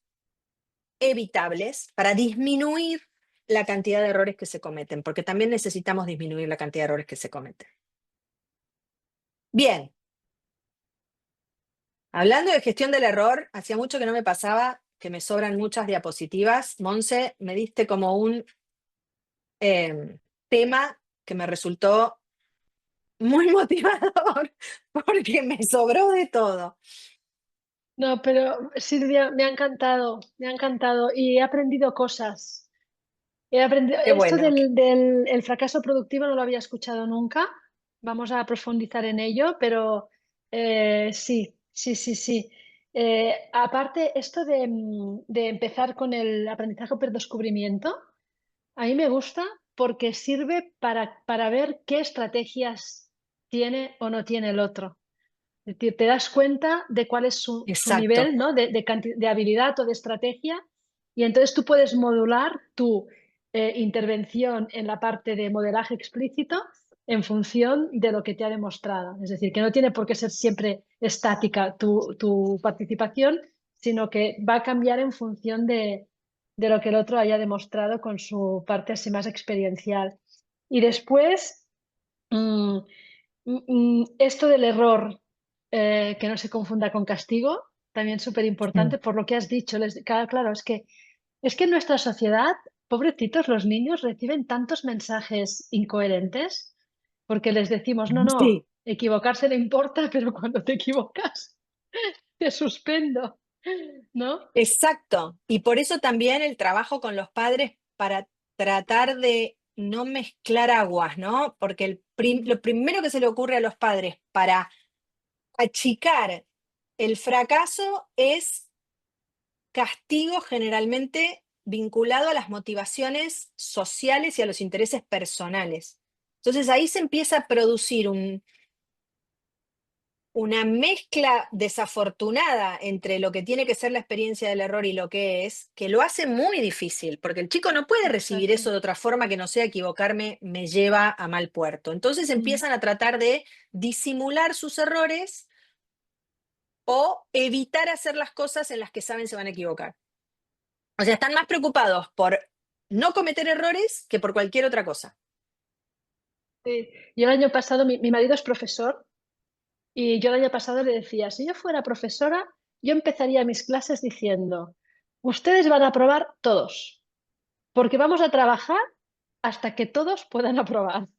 evitables para disminuir la cantidad de errores que se cometen, porque también necesitamos disminuir la cantidad de errores que se cometen. Bien, hablando de gestión del error, hacía mucho que no me pasaba, que me sobran muchas diapositivas. Monse, me diste como un tema que me resultó muy motivador, porque me sobró de todo. No, pero Silvia, me ha encantado y he aprendido cosas. He aprendido, Qué esto bueno. del el fracaso productivo no lo había escuchado nunca. Vamos a profundizar en ello, pero sí, sí, sí, sí. Aparte, esto de empezar con el aprendizaje por descubrimiento, a mí me gusta porque sirve para ver qué estrategias tiene o no tiene el otro. Es decir, te das cuenta de cuál es su Exacto. nivel, ¿no? De habilidad o de estrategia, y entonces tú puedes modular tu intervención en la parte de modelaje explícito en función de lo que te ha demostrado. Es decir, que no tiene por qué ser siempre estática tu participación, sino que va a cambiar en función de lo que el otro haya demostrado con su parte así más experiencial. Y después, mm, esto del error, que no se confunda con castigo, también súper Mm. importante por lo que has dicho. Claro, es que en nuestra sociedad, pobrecitos los niños reciben tantos mensajes incoherentes porque les decimos, no, no, Sí, equivocarse no importa, pero cuando te equivocas, te suspendo, ¿no? exacto. Y por eso también el trabajo con los padres para tratar de no mezclar aguas, ¿no? Porque lo primero que se le ocurre a los padres para achicar el fracaso es castigo generalmente vinculado a las motivaciones sociales y a los intereses personales. Entonces ahí se empieza a producir una mezcla desafortunada entre lo que tiene que ser la experiencia del error y lo que es, que lo hace muy difícil, porque el chico no puede recibir Exacto. eso de otra forma que no sea equivocarme me lleva a mal puerto. Entonces Mm. empiezan a tratar de disimular sus errores o evitar hacer las cosas en las que saben se van a equivocar. O sea, están más preocupados por no cometer errores que por cualquier otra cosa. Sí. Yo el año pasado, mi marido es profesor. Y yo el año pasado le decía, si yo fuera profesora, yo empezaría mis clases diciendo, ustedes van a aprobar todos, porque vamos a trabajar hasta que todos puedan aprobar.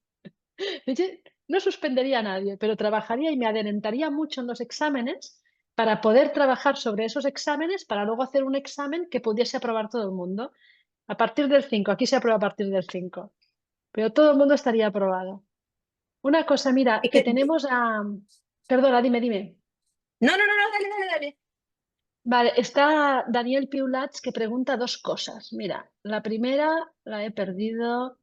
Yo no suspendería a nadie, pero trabajaría y me adelantaría mucho en los exámenes para poder trabajar sobre esos exámenes para luego hacer un examen que pudiese aprobar todo el mundo. A partir del 5, aquí se aprueba a partir del 5, pero todo el mundo estaría aprobado. Una cosa, mira, Es que que, tenemos a... Perdona, dime, dime. no, no, no, no, dale, dale, dale. Vale, está Daniel Piulats que pregunta dos cosas. Mira, la primera la he perdido.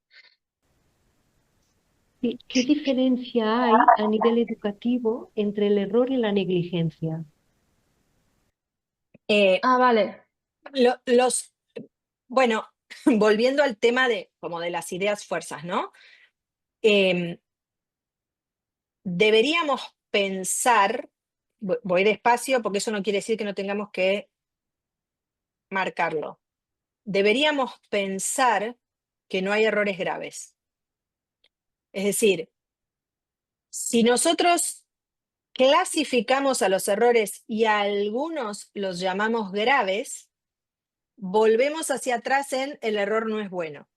¿Qué diferencia hay a nivel educativo entre el error y la negligencia? Eh, Ah, vale. los, bueno, volviendo al tema de, como de las ideas fuerzas, ¿no? Em, Deberíamos pensar, voy despacio porque eso no quiere decir que no tengamos que marcarlo. Deberíamos pensar que no hay errores graves. Es decir, si nosotros clasificamos a los errores y a algunos los llamamos graves, volvemos hacia atrás en el error no es bueno.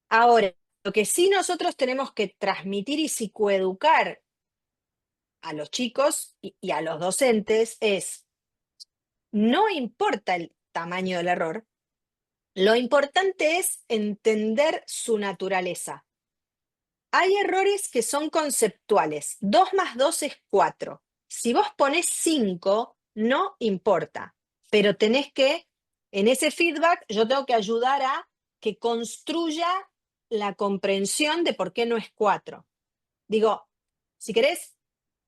Ahora, lo que sí nosotros tenemos que transmitir y psicoeducar a los chicos y a los docentes es, no importa el tamaño del error, lo importante es entender su naturaleza. Hay errores que son conceptuales. 2 más 2 es 4. Si vos pones 5, no importa, pero tenés que, en ese feedback, yo tengo que ayudar a que construya la comprensión de por qué no es 4. Digo, si querés,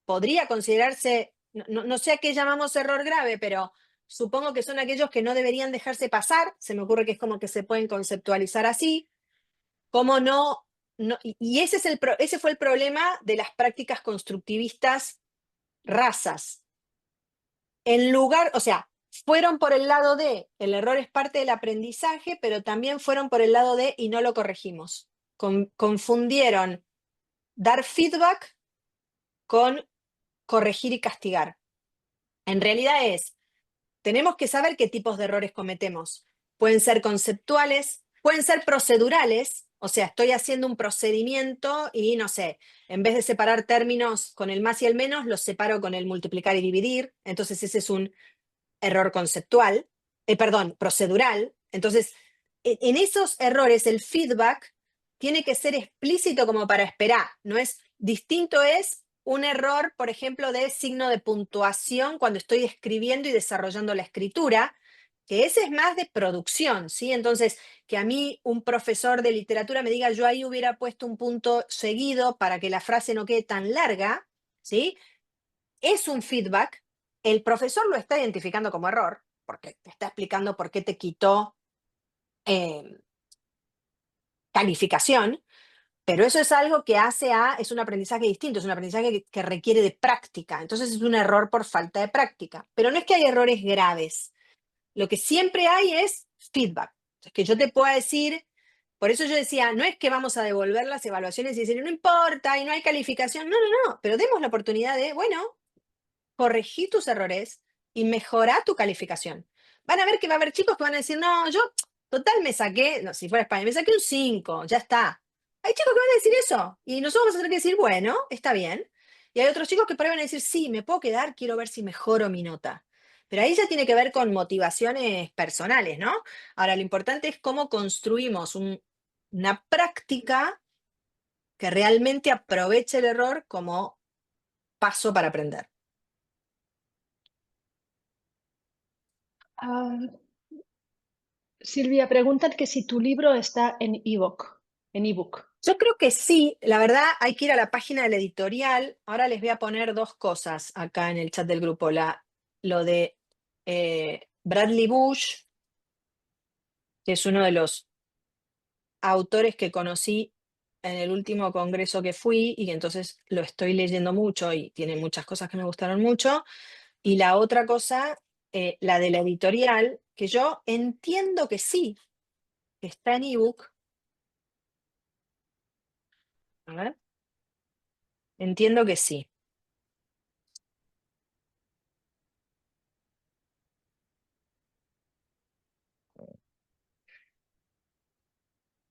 podría considerarse, no sé a qué llamamos error grave, pero supongo que son aquellos que no deberían dejarse pasar. Se me ocurre que es como que se pueden conceptualizar así. ¿Cómo no? Y ese, ese fue el problema de las prácticas constructivistas rasas. En lugar, o sea, fueron por el lado de el error es parte del aprendizaje, pero también fueron por el lado de y no lo corregimos. Confundieron dar feedback con corregir y castigar. En realidad es, tenemos que saber qué tipos de errores cometemos. Pueden ser conceptuales, pueden ser procedurales, o sea, estoy haciendo un procedimiento y no sé, en vez de separar términos con el más y el menos, los separo con el multiplicar y dividir. Entonces ese es un error conceptual, perdón, procedural. Entonces, en esos errores el feedback tiene que ser explícito como para esperar, no es distinto, es un error, por ejemplo, de signo de puntuación cuando estoy escribiendo y desarrollando la escritura, que ese es más de producción, ¿sí? Entonces, que a mí un profesor de literatura me diga, yo ahí hubiera puesto un punto seguido para que la frase no quede tan larga, ¿sí? Es un feedback, el profesor lo está identificando como error, porque te está explicando por qué te quitó eh, calificación, pero eso es algo que es un aprendizaje distinto, es un aprendizaje que requiere de práctica, entonces es un error por falta de práctica, pero no es que hay errores graves, lo que siempre hay es feedback, es que yo te pueda decir, por eso yo decía, no es que vamos a devolver las evaluaciones y decir, no importa y no hay calificación, no, no, no, pero demos la oportunidad de, bueno, corregí tus errores y mejora tu calificación. Van a ver que va a haber chicos que van a decir, no, yo total me saqué, no, si fuera España, me saqué un 5, ya está. Hay chicos que van a decir eso y nosotros vamos a tener que decir, bueno, está bien. Y hay otros chicos que por ahí van a decir, sí, me puedo quedar, quiero ver si mejoro mi nota. Pero ahí ya tiene que ver con motivaciones personales, ¿no? Ahora, lo importante es cómo construimos una práctica que realmente aproveche el error como paso para aprender. Ah, Silvia, preguntan que si tu libro está en ebook. Yo creo que sí, la verdad hay que ir a la página de la editorial. Ahora les voy a poner dos cosas acá en el chat del grupo. Lo de Bradley Bush, que es uno de los autores que conocí en el último congreso que fui y que entonces lo estoy leyendo mucho y tiene muchas cosas que me gustaron mucho. Y la otra cosa, la de la editorial, que yo entiendo que sí, que está en ebook. A ver, entiendo que sí.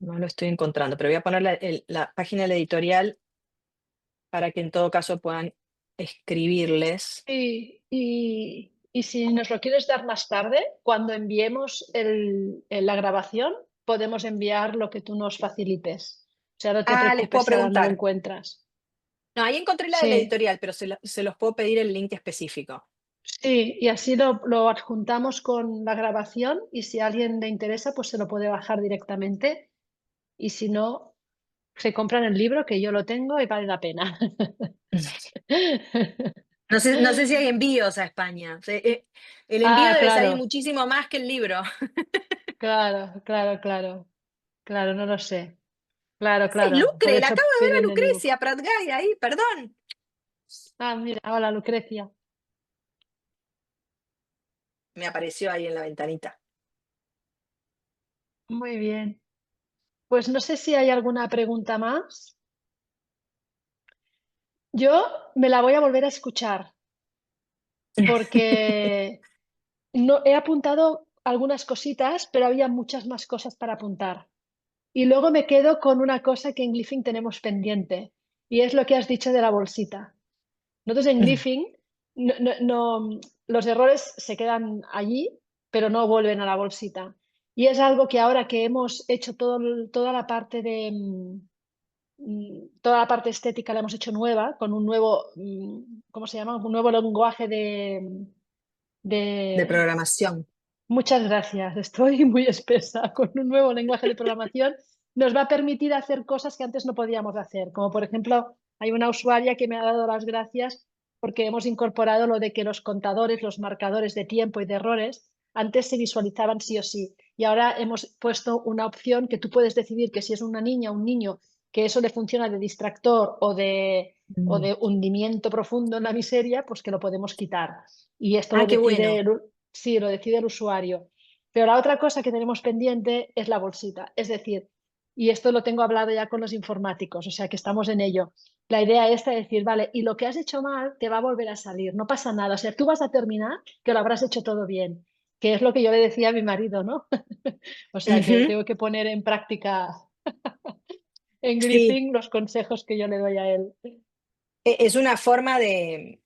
No lo estoy encontrando, pero voy a poner la página de la editorial para que en todo caso puedan escribirles. Y si nos lo quieres dar más tarde, cuando enviemos la grabación, podemos enviar lo que tú nos facilites. O sea, no te Ah, les puedo preocupes si ahora no lo preguntar. encuentras. No, ahí encontré la de la Sí, editorial, pero se los puedo pedir el link específico. sí, y así lo adjuntamos con la grabación y si a alguien le interesa, pues se lo puede bajar directamente y si no, se compran el libro, que yo lo tengo y vale la pena. No sé si hay envíos a España. El envío Ah, debe salir claro, muchísimo más que el libro. claro, claro, claro, claro, no lo sé. Claro, Sí, claro, por Lucre, la eso acabo de ver a piden el ebook. Lucrecia Pratgay ahí, perdón. Ah, mira, hola Lucrecia. Me apareció ahí en la ventanita. Muy bien. Pues no sé si hay alguna pregunta más. Yo me la voy a volver a escuchar porque no he apuntado algunas cositas, pero había muchas más cosas para apuntar. Y luego me quedo con una cosa que en Glyphing tenemos pendiente, y es lo que has dicho de la bolsita. Nosotros en Glyphing, los errores se quedan allí, pero no vuelven a la bolsita. Y es algo que ahora que hemos hecho toda la parte de toda la parte estética la hemos hecho nueva, con un nuevo, ¿cómo se llama? Un nuevo lenguaje De de... programación. Muchas gracias, estoy muy espesa. Con un nuevo lenguaje de programación nos va a permitir hacer cosas que antes no podíamos hacer, como por ejemplo, hay una usuaria que me ha dado las gracias porque hemos incorporado lo de que los contadores, los marcadores de tiempo y de errores, antes se visualizaban sí o sí. Y ahora hemos puesto una opción que tú puedes decidir que si es una niña o un niño, que eso le funciona de distractor o Mm. de hundimiento profundo en la miseria, pues que lo podemos quitar. Y esto Ah, lo qué decide bueno. sí, lo decide el usuario. Pero la otra cosa que tenemos pendiente es la bolsita. Es decir, y esto lo tengo hablado ya con los informáticos, o sea que estamos en ello. La idea es decir, vale, y lo que has hecho mal te va a volver a salir, no pasa nada. O sea, tú vas a terminar que lo habrás hecho todo bien, que es lo que yo le decía a mi marido, ¿no? O sea que Ujú. tengo que poner en práctica en Sí, Griffin los consejos que yo le doy a él. es una forma de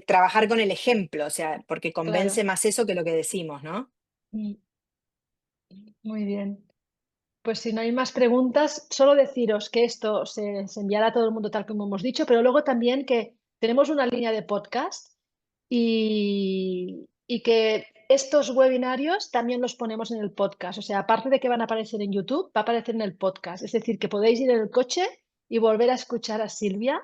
trabajar con el ejemplo, o sea, porque convence Claro. más eso que lo que decimos, ¿no? Mm, muy bien. Pues si no hay más preguntas, solo deciros que esto se enviará a todo el mundo tal como hemos dicho, pero luego también que tenemos una línea de podcast y que estos webinarios también los ponemos en el podcast. O sea, aparte de que van a aparecer en YouTube, va a aparecer en el podcast. Es decir, que podéis ir en el coche y volver a escuchar a Silvia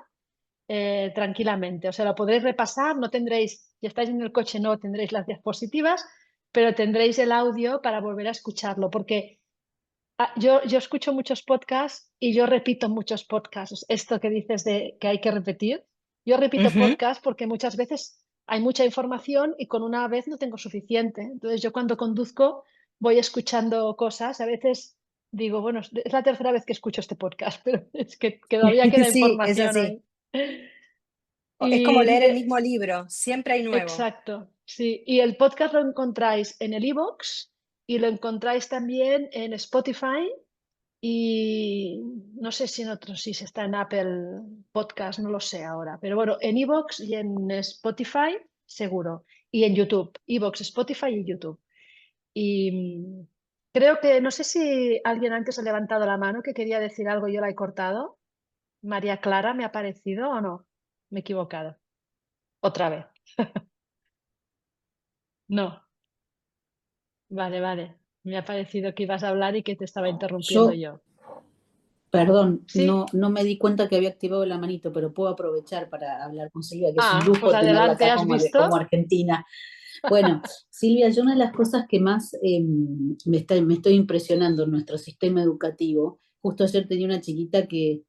tranquilamente. O sea, lo podréis repasar, no tendréis, si estáis en el coche no tendréis las diapositivas, pero tendréis el audio para volver a escucharlo, porque yo escucho muchos podcasts y yo repito muchos podcasts. Esto que dices de que hay que repetir. Yo repito Ujú. podcasts porque muchas veces hay mucha información y con una vez no tengo suficiente. Entonces yo cuando conduzco voy escuchando cosas. A veces digo, bueno, es la tercera vez que escucho este podcast, pero es que todavía queda Sí, es información así. ahí. Es como Y leer el mismo libro, siempre hay nuevo. exacto, sí. Y el podcast lo encontráis en el iVoox y lo encontráis también en Spotify y no sé si en otros, si se está en Apple Podcast, no lo sé ahora. Pero bueno, en iVoox y en Spotify, seguro. Y en YouTube, iVoox, Spotify y YouTube. Y creo que, no sé si alguien antes ha levantado la mano que quería decir algo y yo la he cortado. María Clara, ¿me ha parecido o no? Me he equivocado. Otra vez. No. Vale, vale. Me ha parecido que ibas a hablar y que te estaba interrumpiendo Yo, yo. perdón, Sí. no me di cuenta que había activado la manito, pero puedo aprovechar para hablar con Silvia, que es un Ah, pues lujo tenerla adelante, acá ¿has como visto? argentina. Bueno, Silvia, yo una de las cosas que más me estoy impresionando en nuestro sistema educativo, justo ayer tenía una chiquita que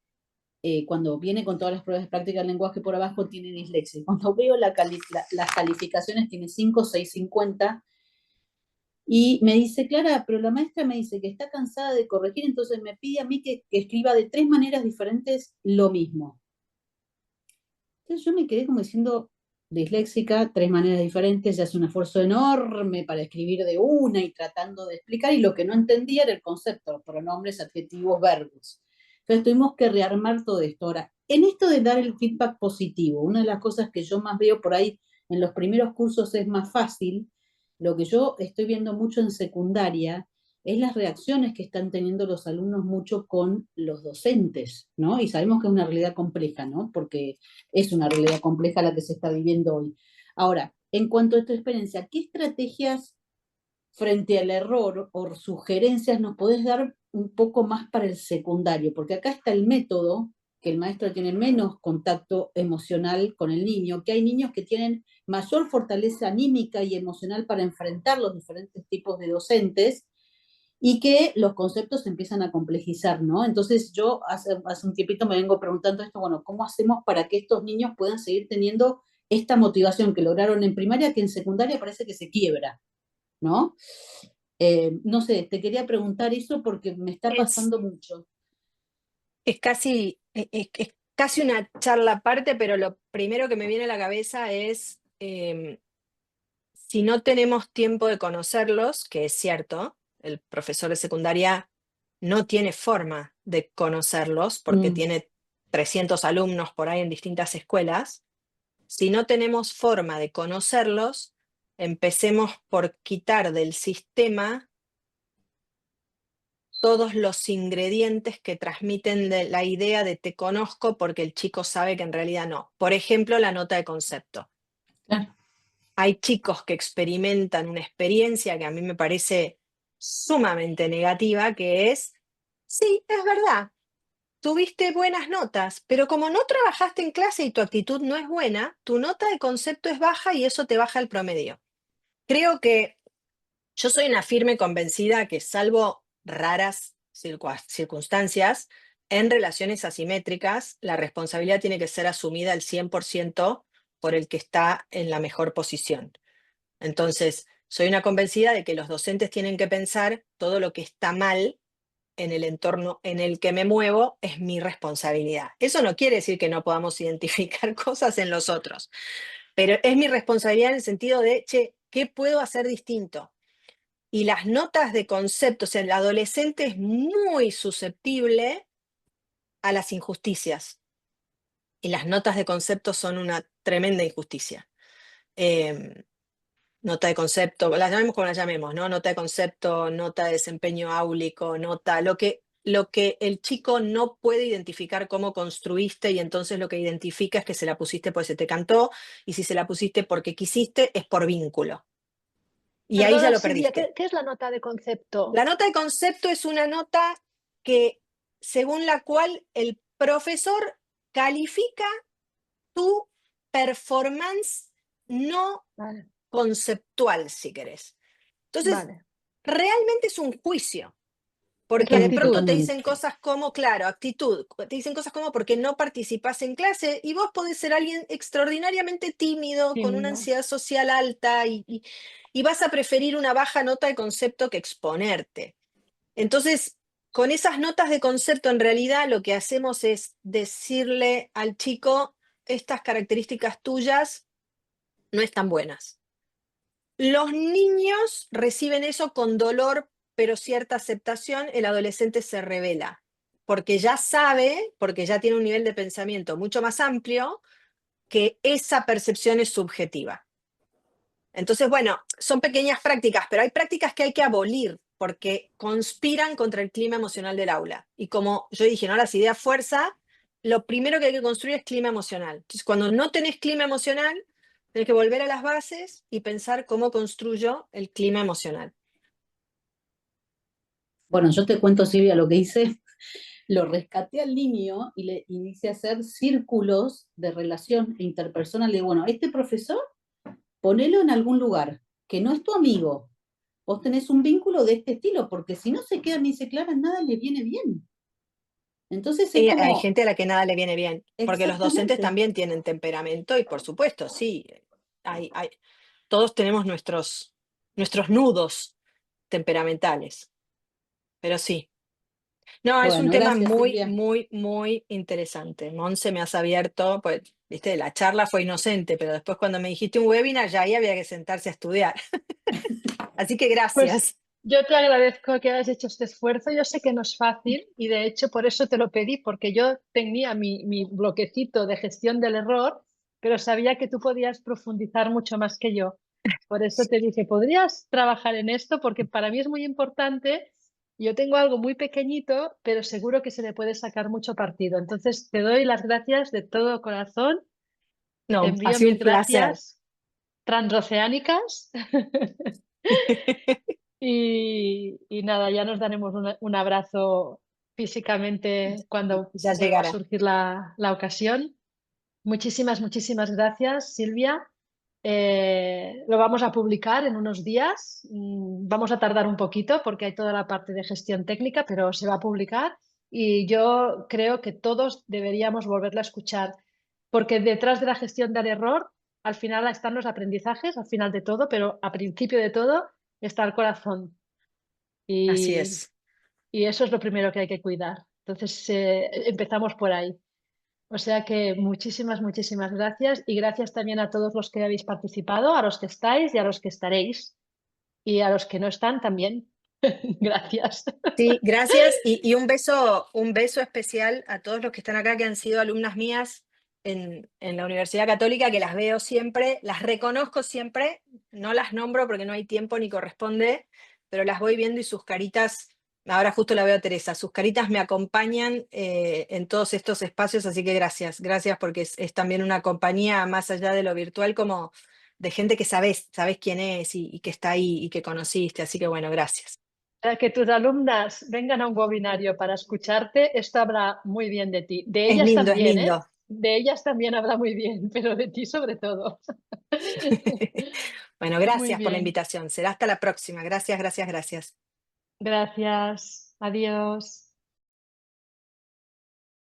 cuando viene con todas las pruebas de práctica del lenguaje por abajo tiene dislexia. Cuando veo las calificaciones tiene 5, 6, 50. Y me dice, Clara, pero la maestra me dice que está cansada de corregir, entonces me pide a mí que escriba de 3 maneras diferentes lo mismo. Entonces yo me quedé como diciendo, disléxica, 3 maneras diferentes, se hace un esfuerzo enorme para escribir de una y tratando de explicar, y lo que no entendía era el concepto, pronombres, adjetivos, verbos. Entonces tuvimos que rearmar todo esto. Ahora, en esto de dar el feedback positivo, una de las cosas que yo más veo por ahí en los primeros cursos es más fácil, lo que yo estoy viendo mucho en secundaria es las reacciones que están teniendo los alumnos mucho con los docentes, ¿no? Y sabemos que es una realidad compleja, ¿no? Porque es una realidad compleja la que se está viviendo hoy. Ahora, en cuanto a tu experiencia, ¿qué estrategias frente al error o sugerencias nos podés dar un poco más para el secundario, porque acá está el método, que el maestro tiene menos contacto emocional con el niño, que hay niños que tienen mayor fortaleza anímica y emocional para enfrentar los diferentes tipos de docentes, y que los conceptos se empiezan a complejizar, ¿no? Entonces yo hace un tiempito me vengo preguntando esto, bueno, ¿cómo hacemos para que estos niños puedan seguir teniendo esta motivación que lograron en primaria, que en secundaria parece que se quiebra, ¿no? No sé, te quería preguntar eso porque me está Es, pasando mucho. es casi, es casi una charla aparte, pero lo primero que me viene a la cabeza es, si no tenemos tiempo de conocerlos, que es cierto, el profesor de secundaria no tiene forma de conocerlos porque Mm, tiene 300 alumnos por ahí en distintas escuelas. Si no tenemos forma de conocerlos, empecemos por quitar del sistema todos los ingredientes que transmiten la idea de te conozco porque el chico sabe que en realidad no. Por ejemplo, la nota de concepto. claro. Hay chicos que experimentan una experiencia que a mí me parece sumamente negativa, que es, sí, es verdad, tuviste buenas notas, pero como no trabajaste en clase y tu actitud no es buena, tu nota de concepto es baja y eso te baja el promedio. Creo que yo soy una firme convencida que salvo raras circunstancias, en relaciones asimétricas, la responsabilidad tiene que ser asumida al 100% por el que está en la mejor posición. Entonces, soy una convencida de que los docentes tienen que pensar todo lo que está mal en el entorno en el que me muevo es mi responsabilidad. Eso no quiere decir que no podamos identificar cosas en los otros, pero es mi responsabilidad en el sentido de, che, ¿qué puedo hacer distinto? Y las notas de concepto, o sea, el adolescente es muy susceptible a las injusticias. Y las notas de concepto son una tremenda injusticia. Nota de concepto, la llamemos como la llamemos, ¿no? Nota de concepto, nota de desempeño áulico, nota, lo que el chico no puede identificar cómo construiste y entonces lo que identifica es que se la pusiste porque se te cantó y si se la pusiste porque quisiste es por vínculo. Y ahí ya Perdona, lo Silvia, perdiste. ¿qué es la nota de concepto? La nota de concepto es una nota que, según la cual el profesor califica tu performance no Vale, conceptual, si querés. Entonces, vale. realmente es un juicio, Es la porque de pronto actitud. te dicen Totalmente. cosas como, claro, actitud, te dicen cosas como porque no participás en clase y vos podés ser alguien extraordinariamente tímido, con una Tímido. ansiedad social alta y vas a preferir una baja nota de concepto que exponerte. Entonces, con esas notas de concepto, en realidad lo que hacemos es decirle al chico, estas características tuyas no están buenas. Los niños reciben eso con dolor, pero cierta aceptación. El adolescente se revela, porque ya sabe, porque ya tiene un nivel de pensamiento mucho más amplio, que esa percepción es subjetiva. Entonces, bueno, son pequeñas prácticas, pero hay prácticas que hay que abolir porque conspiran contra el clima emocional del aula. Y como yo dije, ¿no? Las ideas fuerza, lo primero que hay que construir es clima emocional. Entonces, cuando no tenés clima emocional, tenés que volver a las bases y pensar cómo construyo el clima emocional. Bueno, yo te cuento, Silvia, lo que hice. Lo rescaté al niño y hice hacer círculos de relación interpersonal. Le digo, bueno, este profesor, ponelo en algún lugar, que no es tu amigo. Vos tenés un vínculo de este estilo, porque si no se queda ni se clara, nada le viene bien. Entonces es Y hay como, gente a la que nada le viene bien, porque los docentes exactamente. también tienen temperamento y por supuesto, sí, todos tenemos nuestros nudos temperamentales, pero sí. No, es un Bueno, tema gracias, muy, Silvia. muy, muy interesante. Monse, me has abierto, pues, viste, la charla fue inocente, pero después cuando me dijiste un webinar, ya ahí había que sentarse a estudiar. Así que Pues gracias. yo te agradezco que hayas hecho este esfuerzo. Yo sé que no es fácil y de hecho por eso te lo pedí, porque yo tenía mi bloquecito de gestión del error, pero sabía que tú podías profundizar mucho más que yo. Por eso te dije, ¿podrías trabajar en esto? Porque para mí es muy importante. Yo tengo algo muy pequeñito, pero seguro que se le puede sacar mucho partido. Entonces te doy las gracias de todo corazón. Te No, ha envío sido mis un placer. gracias transoceánicas. Y nada, ya nos daremos un abrazo físicamente cuando Ya vuelva a llegará. surgir la ocasión. Muchísimas, muchísimas gracias, Silvia. Lo vamos a publicar en unos días. Vamos a tardar un poquito porque hay toda la parte de gestión técnica, pero se va a publicar y yo creo que todos deberíamos volverla a escuchar porque detrás de la gestión del error, al final están los aprendizajes, al final de todo, pero a principio de todo está el corazón Así y, es. y eso es lo primero que hay que cuidar. Entonces, empezamos por ahí. O sea que muchísimas, muchísimas gracias y gracias también a todos los que habéis participado, a los que estáis y a los que estaréis y a los que no están también. Gracias. Sí, gracias y un beso especial a todos los que están acá, que han sido alumnas mías en la Universidad Católica, que las veo siempre, las reconozco siempre, no las nombro porque no hay tiempo ni corresponde, pero las voy viendo y sus caritas, ahora justo la veo a Teresa, sus caritas me acompañan en todos estos espacios, así que gracias porque es también una compañía más allá de lo virtual, como de gente que sabes quién es y que está ahí y que conociste, así que bueno, gracias. Para que tus alumnas vengan a un webinario para escucharte, esto habla muy bien de ti. De Es ellas lindo, es también, ¿eh? lindo. De ellas también habla muy bien, pero de ti sobre todo. Bueno, Muy gracias por la bien. invitación. Será hasta la próxima. Gracias, gracias, gracias. Gracias. Adiós.